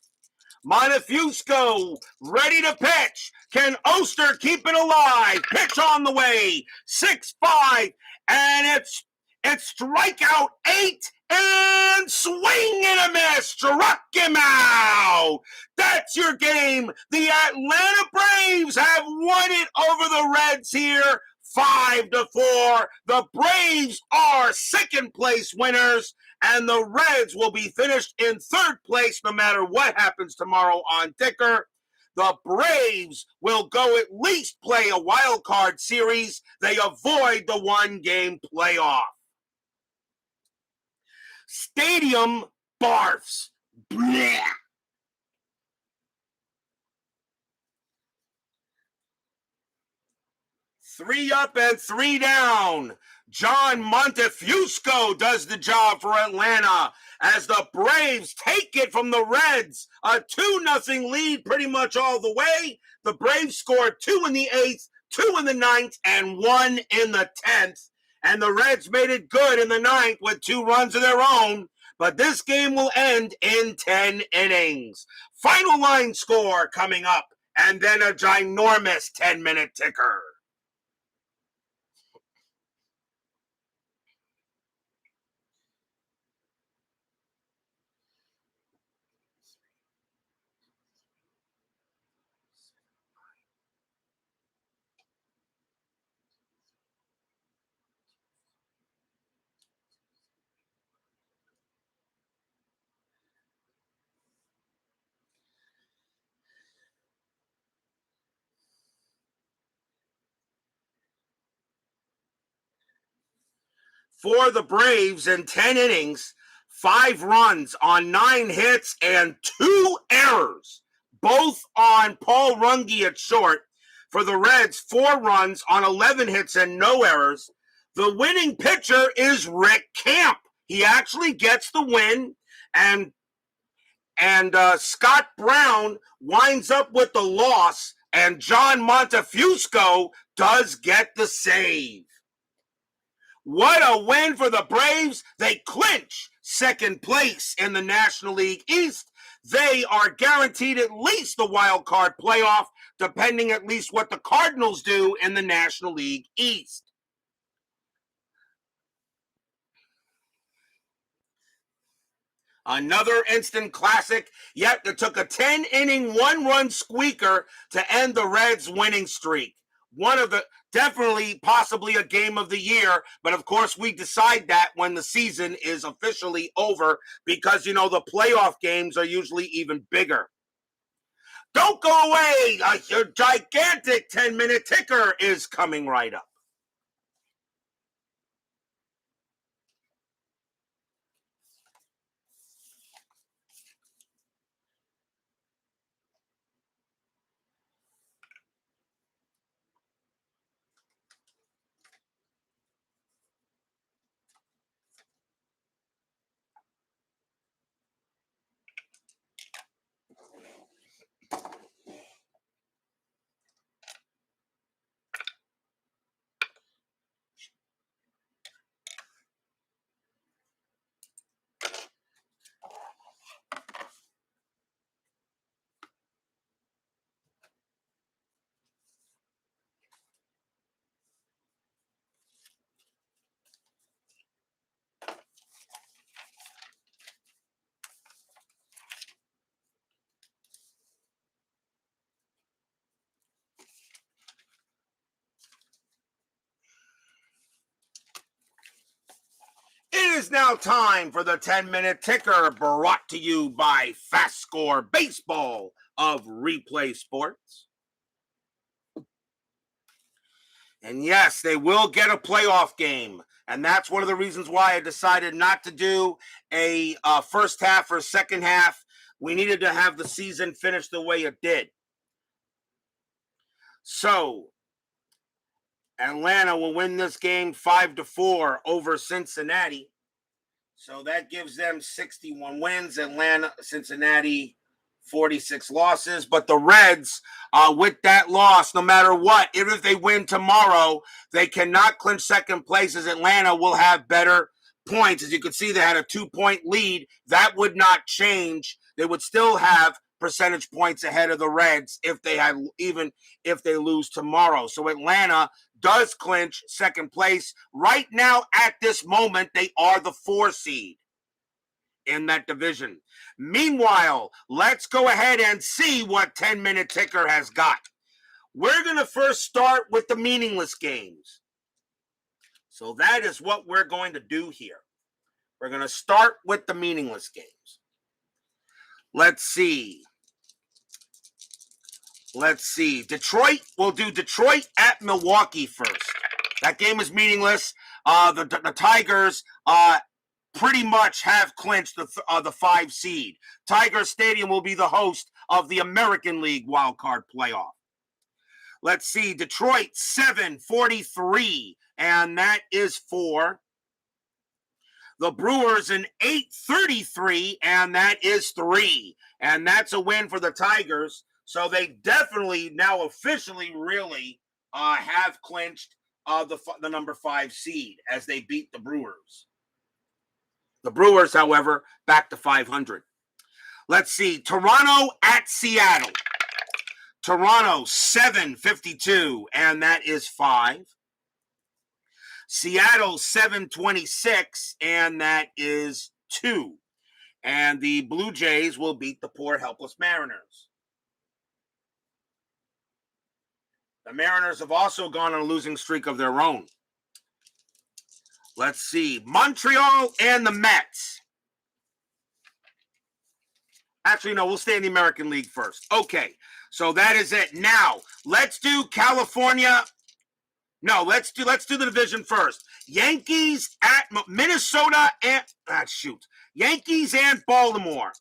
Montefusco ready to pitch. Can Oster keep it alive? Pitch on the way. 6-5, and it's strikeout 8 and swing and a miss. Struck him out. That's your game. The Atlanta Braves have won it over the Reds here, 5-4. The Braves are second place winners, and the Reds will be finished in third place no matter what happens tomorrow on ticker. The Braves will go at least play a wild card series. They avoid the one-game playoff. Stadium barfs. Blech. 3 up and 3 down. John Montefusco does the job for Atlanta as the Braves take it from the Reds. A 2-0 lead pretty much all the way. The Braves scored 2 in the 8th, 2 in the 9th, and 1 in the 10th. And the Reds made it good in the 9th with 2 runs of their own. But this game will end in 10 innings. Final line score coming up, and then a ginormous 10-minute ticker. For the Braves in 10 innings, 5 runs on 9 hits and 2 errors, both on Paul Runge at short. For the Reds, 4 runs on 11 hits and no errors. The winning pitcher is Rick Camp. He actually gets the win, and Scott Brown winds up with the loss, and John Montefusco does get the save. What a win for the Braves. They clinch second place in the National League East. They are guaranteed at least the wild card playoff, depending at least what the Cardinals do in the National League East. Another instant classic, yet it took a 10-inning, 1-run squeaker to end the Reds' winning streak. One of the, definitely, possibly a game of the year, but of course we decide that when the season is officially over because, you know, the playoff games are usually even bigger. Don't go away! A gigantic 10-minute ticker is coming right up. It is now time for the 10-minute ticker, brought to you by FastScore Baseball of Replay Sports. And yes, they will get a playoff game. And that's one of the reasons why I decided not to do a first half or second half. We needed to have the season finish the way it did. So, Atlanta will win this game 5-4 over Cincinnati. So that gives them 61 wins. Cincinnati, 46 losses. But the Reds, with that loss, no matter what, even if they win tomorrow, they cannot clinch second place, as Atlanta will have better points. As you can see, they had a 2-point lead. That would not change. They would still have percentage points ahead of the Reds even if they lose tomorrow. So Atlanta does clinch second place. Right now, at this moment, they are the 4 seed in that division. Meanwhile, let's go ahead and see what 10-minute ticker has got. We're going to first start with the meaningless games. So that is what we're going to do here. We're going to start with the meaningless games. Let's see. Detroit, we'll do Detroit at Milwaukee first. That game is meaningless. The Tigers pretty much have clinched the 5 seed. Tiger Stadium will be the host of the American League wild card playoff. Let's see, Detroit 743, and that is for the Brewers an 833, and that is 3. And that's a win for the Tigers. So they definitely now officially really have clinched the number 5 seed as they beat the Brewers. The Brewers, however, back to 500. Let's see, Toronto at Seattle. Toronto 752, and that is 5. Seattle 726, and that is 2. And the Blue Jays will beat the poor helpless Mariners. The Mariners have also gone on a losing streak of their own. Let's see, Montreal and the Mets. Actually, no, we'll stay in the American League first. Okay, so that is it. Now, let's do California. No, let's do the division first. Yankees at Minnesota and Yankees and Baltimore.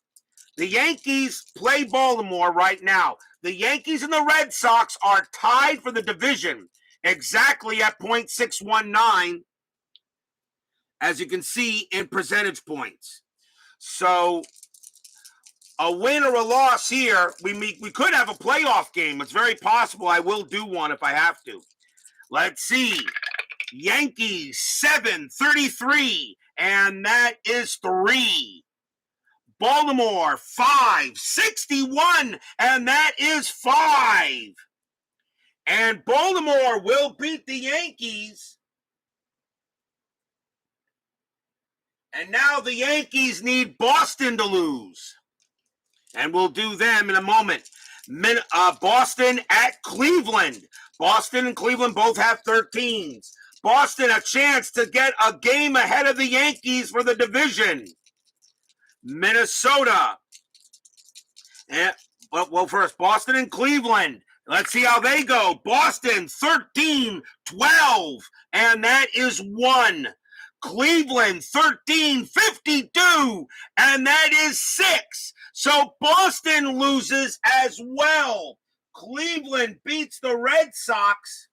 The Yankees play Baltimore right now. The Yankees and the Red Sox are tied for the division exactly at .619, as you can see in percentage points. So a win or a loss here, we could have a playoff game. It's very possible. I will do one if I have to. Let's see. Yankees 733, and that is 3. Baltimore 561, and that is 5. And Baltimore will beat the Yankees. And now the Yankees need Boston to lose. And we'll do them in a moment. Boston at Cleveland. Boston and Cleveland both have 13s. Boston a chance to get a game ahead of the Yankees for the division. Minnesota. Well, first, Boston and Cleveland. Let's see how they go. Boston 13-12, and that is 1. Cleveland 13-52, and that is 6. So Boston loses as well. Cleveland beats the Red Sox,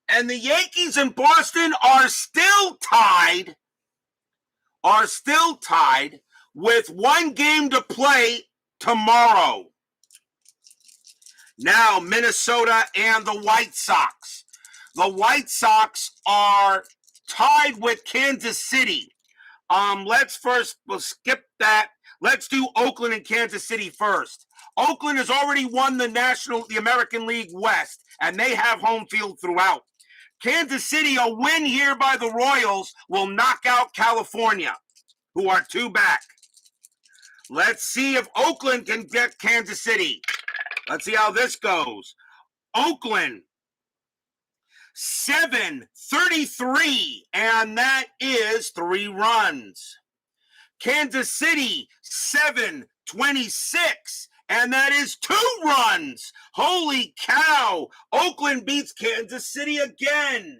and the Yankees and Boston are still tied with 1 game to play tomorrow. Now, Minnesota and the White Sox. The White Sox are tied with Kansas City. We'll skip that. Let's do Oakland and Kansas City first. Oakland has already won the American League West, and they have home field throughout. Kansas City, a win here by the Royals will knock out California, who are 2 back. Let's see if Oakland can get Kansas City. Let's see how this goes. Oakland 733, and that is 3 runs. Kansas City 726, and that is 2 runs. Holy cow! Oakland beats Kansas City again.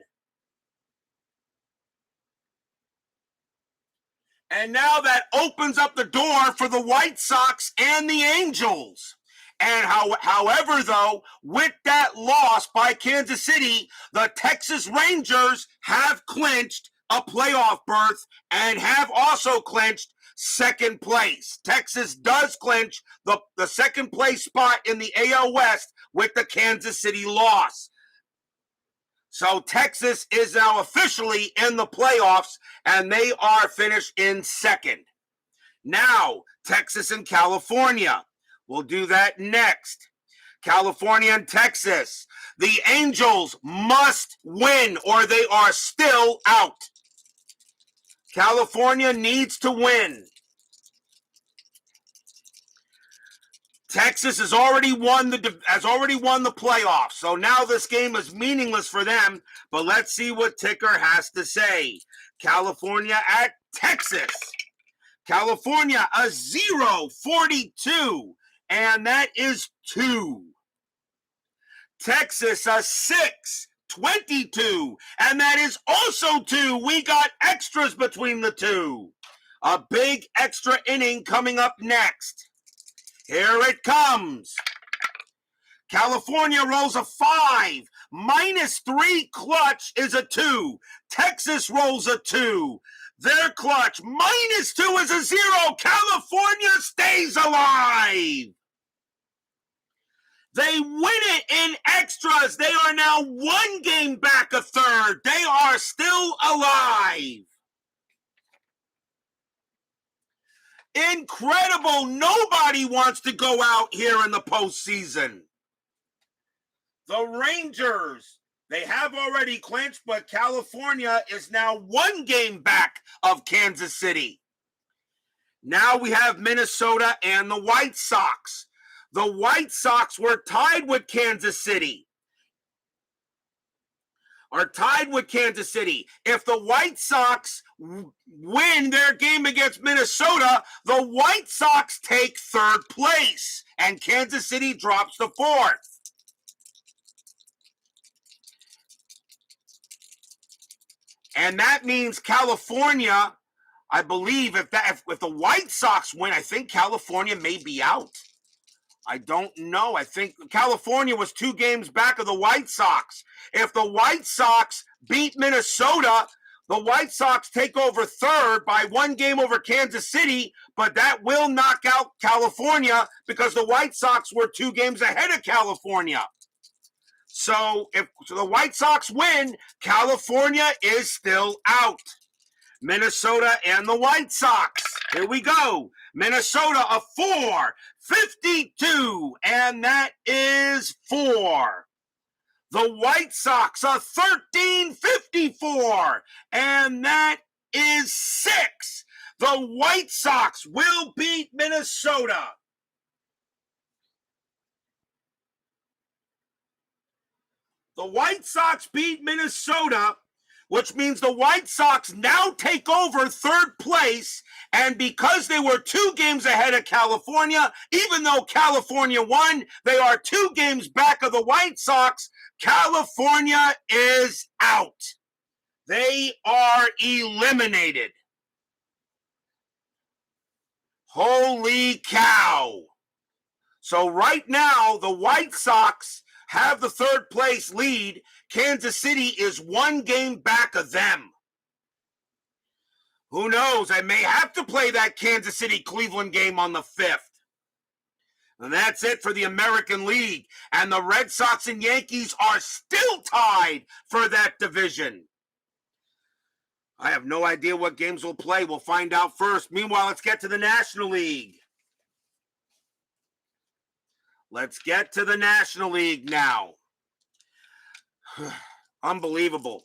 And now that opens up the door for the White Sox and the Angels. And however, though, with that loss by Kansas City, the Texas Rangers have clinched a playoff berth and have also clinched second place. Texas does clinch the second place spot in the AL West with the Kansas City loss. So Texas is now officially in the playoffs, and they are finished in second. Now, Texas and California. We'll do that next. California and Texas. The Angels must win or they are still out. California needs to win. Texas has already won the playoffs, so now this game is meaningless for them. But let's see what Ticker has to say. California at Texas. California a 0.42, and that is 2. Texas a 6.22, and that is also 2. We got extras between the two. A big extra inning coming up next. Here it comes. California rolls a 5. -3 clutch is a 2. Texas rolls a 2. Their clutch -2 is a 0. California stays alive. They win it in extras. They are now 1 game back a third. They are still alive. Incredible. Nobody wants to go out here in the postseason. The Rangers, they have already clinched, but California is now 1 game back of Kansas City. Now we have Minnesota and the White Sox. The White Sox were tied with Kansas City. If the White Sox win their game against Minnesota, the White Sox take 3rd place, and Kansas City drops to 4th. And that means California, I believe, if the White Sox win, I think California may be out. I don't know. I think California was 2 games back of the White Sox. If the White Sox beat Minnesota, the White Sox take over 3rd by 1 game over Kansas City, but that will knock out California because the White Sox were 2 games ahead of California. So if the White Sox win, California is still out. Minnesota and the White Sox. Here we go. Minnesota a 4.52, and that is 4. The White Sox a 13.54, and that is 6. The White Sox will beat Minnesota. The White Sox beat Minnesota, which means the White Sox now take over 3rd place. And because they were 2 games ahead of California, even though California won, they are 2 games back of the White Sox. California is out. They are eliminated. Holy cow. So right now, the White Sox have the 3rd place lead. Kansas City is 1 game back of them. Who knows? I may have to play that Kansas City-Cleveland game on the 5th. And that's it for the American League. And the Red Sox and Yankees are still tied for that division. I have no idea what games we'll play. We'll find out first. Meanwhile, let's get to the National League. Let's get to the National League now. Unbelievable.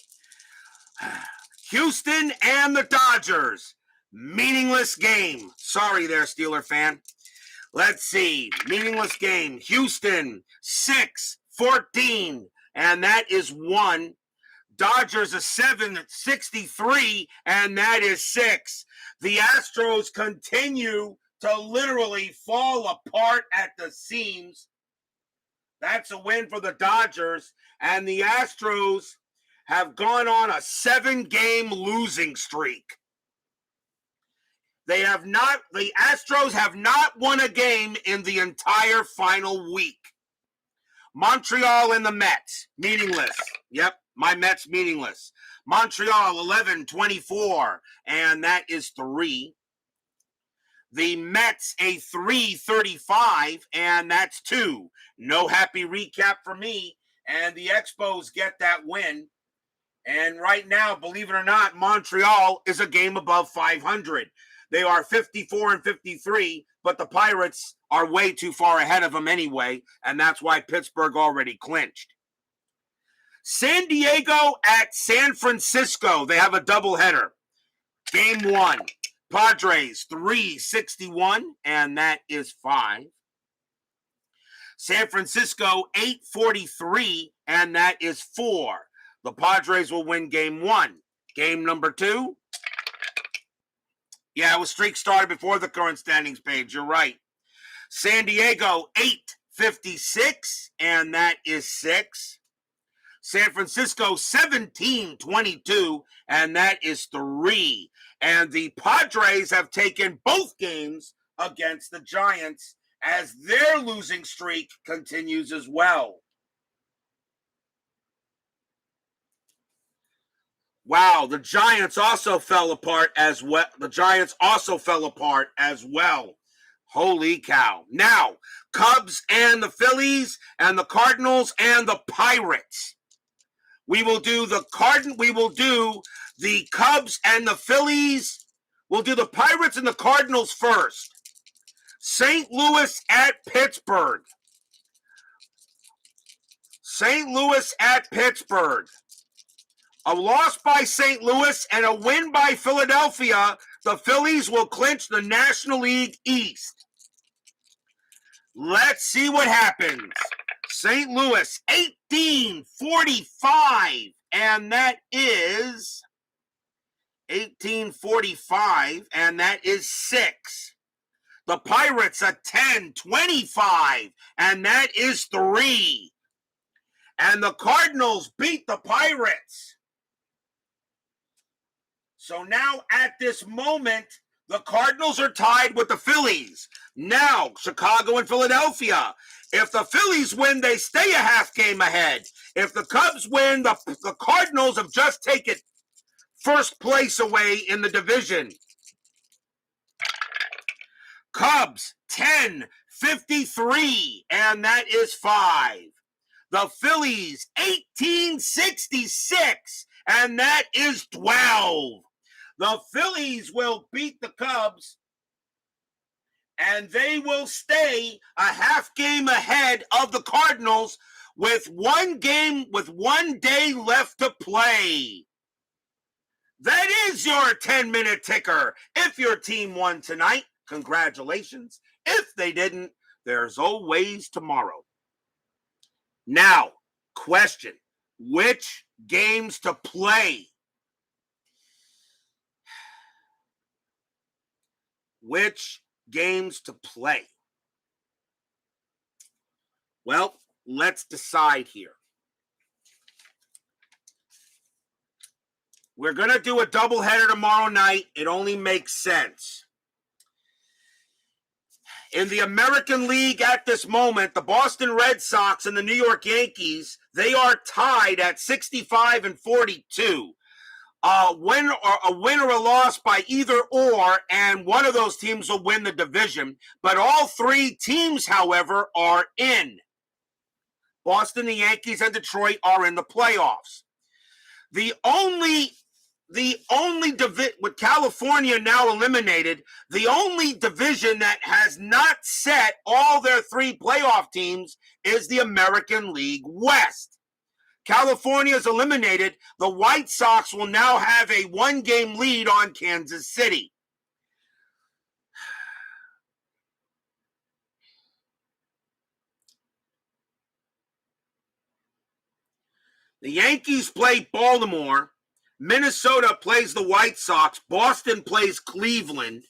Houston and the Dodgers. Meaningless game. Sorry there, Steeler fan. Let's see. Meaningless game. Houston, 6-14, and that is 1. Dodgers, a 7-63, and that is 6. The Astros continue to literally fall apart at the seams. That's a win for the Dodgers, and the Astros have gone on a 7-game losing streak. The Astros have not won a game in the entire final week. Montreal and the Mets, meaningless. Yep, my Mets meaningless. Montreal 11-24, and that is 3. The Mets a 3.35, and that's 2. No happy recap for me, and the Expos get that win. And right now, believe it or not, Montreal is a game above 500. They are 54-53. but the Pirates are way too far ahead of them anyway, and that's why Pittsburgh already clinched. San Diego at San Francisco. They have a doubleheader. Game 1. Padres 361, and that is 5. San Francisco 843, and that is 4. The Padres will win game 1. Game number 2. Yeah, it was streak started before the current standings page. You're right. San Diego 856, and that is 6. San Francisco 1722, and that is 3. And the Padres have taken both games against the Giants as their losing streak continues as well. Wow, the Giants also fell apart as well. Holy cow. Now, Cubs and the Phillies and the Cardinals and the Pirates. We will do the Cubs and the Phillies. We'll do the Pirates and the Cardinals first. St. Louis at Pittsburgh. St. Louis at Pittsburgh. A loss by St. Louis and a win by Philadelphia. The Phillies will clinch the National League East. Let's see what happens. St. Louis, 1845, and that is 1845, and that is 6. The Pirates, a 1025, and that is 3. And the Cardinals beat the Pirates. So now at this moment, the Cardinals are tied with the Phillies. Now, Chicago and Philadelphia. If the Phillies win, they stay a half game ahead. If the Cubs win, the Cardinals have just taken first place away in the division. Cubs, 1053, and that is 5. The Phillies, 1866, and that is 12. The Phillies will beat the Cubs, and they will stay a half game ahead of the Cardinals with one day left to play. That is your 10-minute ticker. If your team won tonight, congratulations. If they didn't, there's always tomorrow. Now, question, which games to play? Which games to play? Well, let's decide here. We're going to do a doubleheader tomorrow night. It only makes sense. In the American League at this moment, the Boston Red Sox and the New York Yankees, they are tied at 65 and 42. A win or a loss by either or, and one of those teams will win the division. But all 3 teams, however, are in. Boston, the Yankees, and Detroit are in the playoffs. The only with California now eliminated, the only division that has not set all their 3 playoff teams is the American League West. California is eliminated. The White Sox will now have a 1-game lead on Kansas City. The Yankees play Baltimore. Minnesota plays the White Sox. Boston plays Cleveland.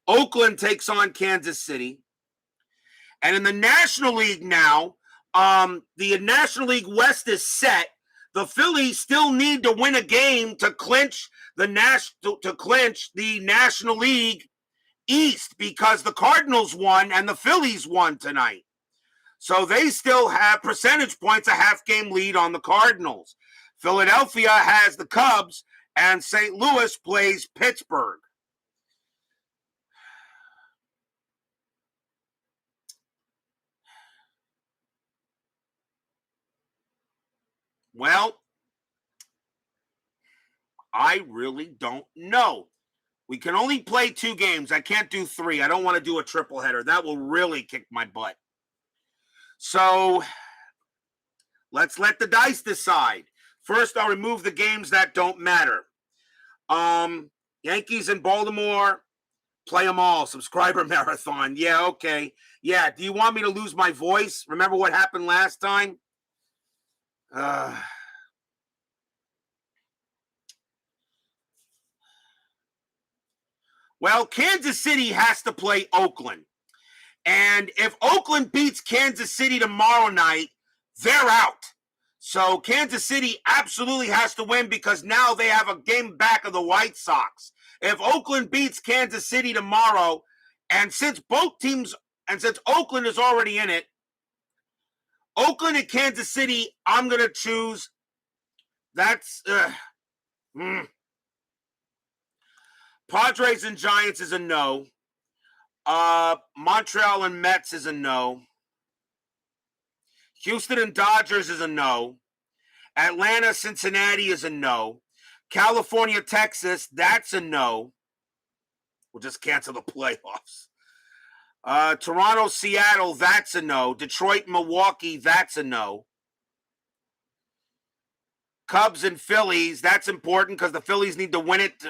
Oakland takes on Kansas City. And in the National League now, the National League West is set. The Phillies still need to win a game to clinch the National League East because the Cardinals won and the Phillies won tonight. So they still have percentage points, a half-game lead on the Cardinals. Philadelphia has the Cubs, and St. Louis plays Pittsburgh. Well, I really don't know. We can only play 2 games. I can't do 3. I don't want to do a triple header. That will really kick my butt. So let's let the dice decide. First, I'll remove the games that don't matter. Yankees in Baltimore, play them all. Subscriber marathon. Yeah, okay. Yeah, do you want me to lose my voice? Remember what happened last time? Well, Kansas City has to play Oakland. And if Oakland beats Kansas City tomorrow night, they're out. So Kansas City absolutely has to win because now they have a game back of the White Sox. If Oakland beats Kansas City tomorrow, and since Oakland is already in it, Oakland and Kansas City, I'm going to choose. That's Padres and Giants is a no. Montreal and Mets is a no. Houston and Dodgers is a no. Atlanta, Cincinnati is a no. California, Texas, that's a no. We'll just cancel the playoffs. Toronto, Seattle, that's a no. Detroit, Milwaukee, that's a no. Cubs and Phillies, that's important because the Phillies need to win it.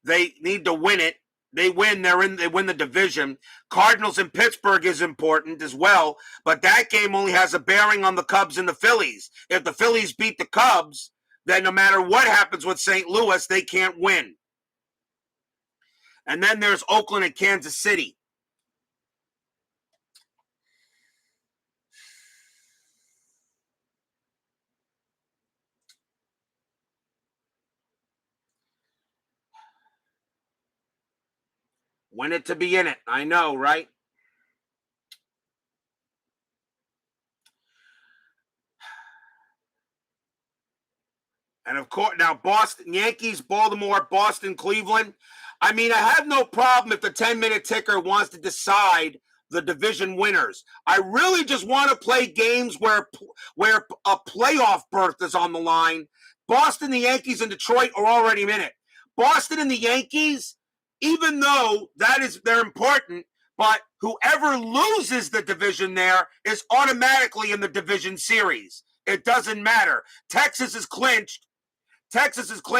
They need to win it. They win, they win the division. Cardinals in Pittsburgh is important as well, but that game only has a bearing on the Cubs and the Phillies. If the Phillies beat the Cubs, then no matter what happens with St. Louis, they can't win. And then there's Oakland and Kansas City. Win it to be in it. I know, right? And of course, now Boston, Yankees, Baltimore, Boston, Cleveland. I mean, I have no problem if the 10-minute ticker wants to decide the division winners. I really just want to play games where a playoff berth is on the line. Boston, the Yankees, and Detroit are already in it. Boston and the Yankees, even though they're important, but whoever loses the division there is automatically in the division series. It doesn't matter. Texas is clinched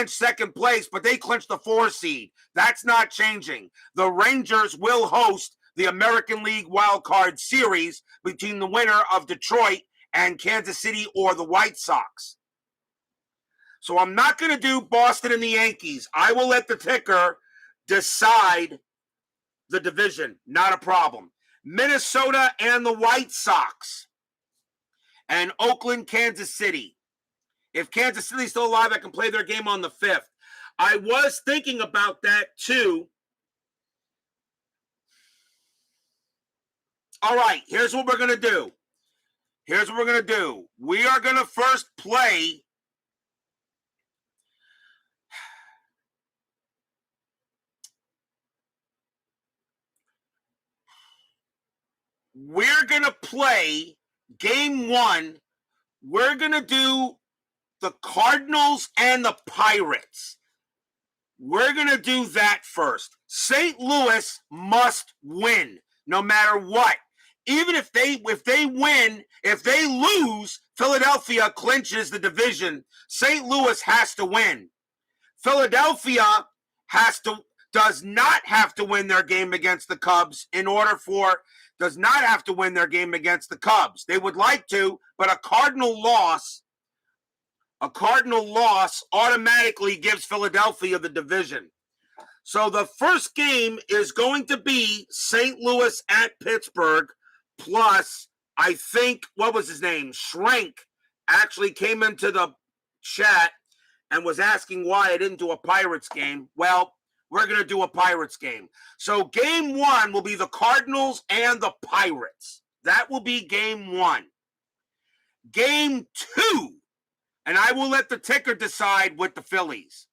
second place, but they clinched the 4 seed. That's not changing. The Rangers will host the American League Wild Card Series between the winner of Detroit and Kansas City or the White Sox. So I'm not going to do Boston and the Yankees. I will let the ticker decide the division. Not a problem. Minnesota and the White Sox. And Oakland, Kansas City. If Kansas City's still alive, I can play their game on the 5th. I was thinking about that too. All right, here's what we're going to do. We are going to first play game 1. We're going to do the Cardinals and the Pirates. We're going to do that first. St. Louis must win no matter what. Even if they win, if they lose, Philadelphia clinches the division. St. Louis has to win. Philadelphia does not have to win their game against the Cubs does not have to win their game against the Cubs. They would like to, but a Cardinal loss automatically gives Philadelphia the division. So the first game is going to be St. Louis at Pittsburgh, plus, I think, what was his name? Schrank actually came into the chat and was asking why I didn't do a Pirates game. Well, we're going to do a Pirates game. So game 1 will be the Cardinals and the Pirates. That will be game 1. Game 2, and I will let the ticker decide with the Phillies.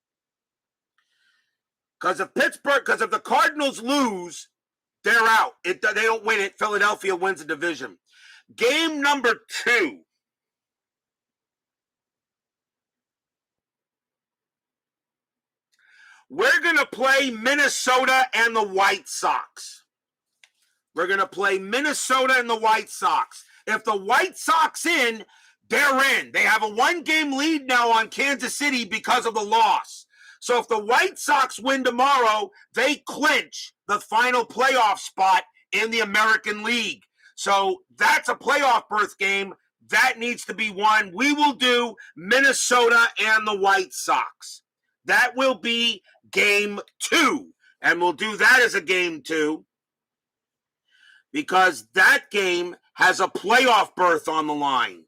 Because if the Cardinals lose, they're out. They don't win it. Philadelphia wins the division. Game number 2. We're going to play Minnesota and the White Sox. We're going to play Minnesota and the White Sox. If the White Sox in, they're in. They have a 1-game lead now on Kansas City because of the loss. So if the White Sox win tomorrow, they clinch the final playoff spot in the American League. So that's a playoff berth game. That needs to be won. We will do Minnesota and the White Sox. That will be game 2. And we'll do that as a game 2 because that game has a playoff berth on the line.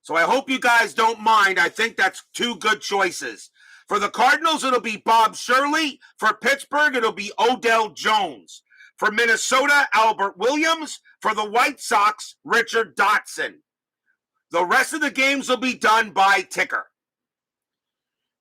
So I hope you guys don't mind. I think that's 2 good choices. For the Cardinals, it'll be Bob Shirley. For Pittsburgh, it'll be Odell Jones. For Minnesota, Albert Williams. For the White Sox, Richard Dotson. The rest of the games will be done by ticker.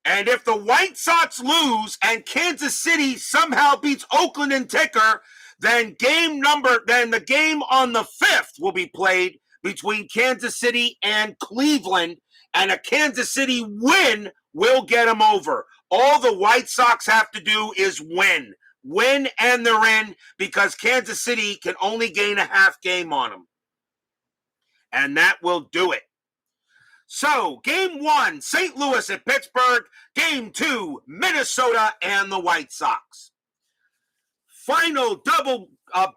And if the White Sox lose and Kansas City somehow beats Oakland in ticker, then the game on the 5th will be played between Kansas City and Cleveland, and a Kansas City win will get them over. All the White Sox have to do is win. Win and they're in because Kansas City can only gain a half game on them. And that will do it. So, game 1, St. Louis at Pittsburgh. Game 2, Minnesota and the White Sox. Final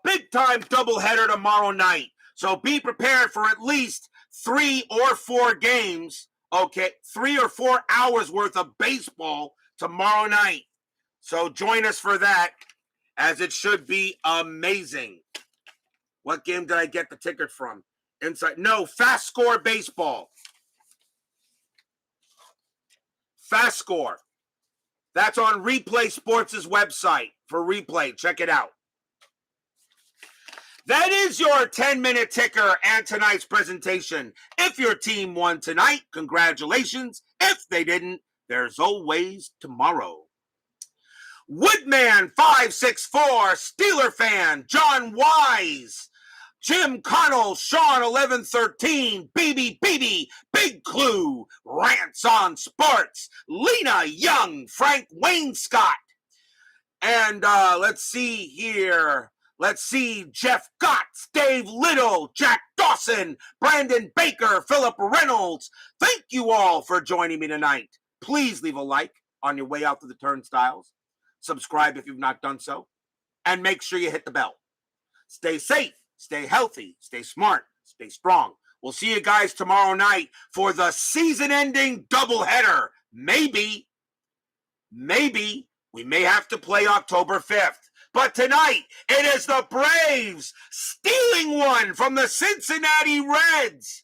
big-time doubleheader tomorrow night. So be prepared for at least 3 or 4 games, okay? 3 or 4 hours worth of baseball tomorrow night. So join us for that, as it should be amazing. What game did I get the ticket from? FastScore Baseball. FastScore. That's on Replay Sports' website for replay. Check it out. That is your 10-minute ticker and tonight's presentation. If your team won tonight, congratulations. If they didn't, there's always tomorrow. Woodman 564, Steeler fan, John Wise, Jim Connell, Sean 1113, BB, Big Clue, Rants on Sports, Lena Young, Frank Wayne Scott, and let's see here. Let's see, Jeff Gotts, Dave Little, Jack Dawson, Brandon Baker, Philip Reynolds. Thank you all for joining me tonight. Please leave a like on your way out to the turnstiles. Subscribe if you've not done so. And make sure you hit the bell. Stay safe, stay healthy, stay smart, stay strong. We'll see you guys tomorrow night for the season-ending doubleheader. Maybe we may have to play October 5th. But tonight, it is the Braves stealing one from the Cincinnati Reds.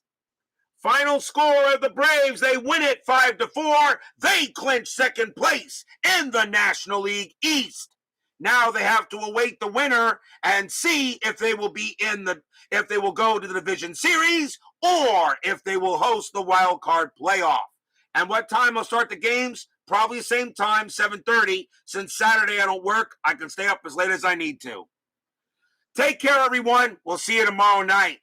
Final score of the Braves, they win it 5-4. They clinch second place in the National League East. Now they have to await the winner and see if they will if they will go to the division series or if they will host the wild card playoff. And what time will start the games? Probably the same time, 7:30. Since Saturday I don't work, I can stay up as late as I need to. Take care, everyone. We'll see you tomorrow night.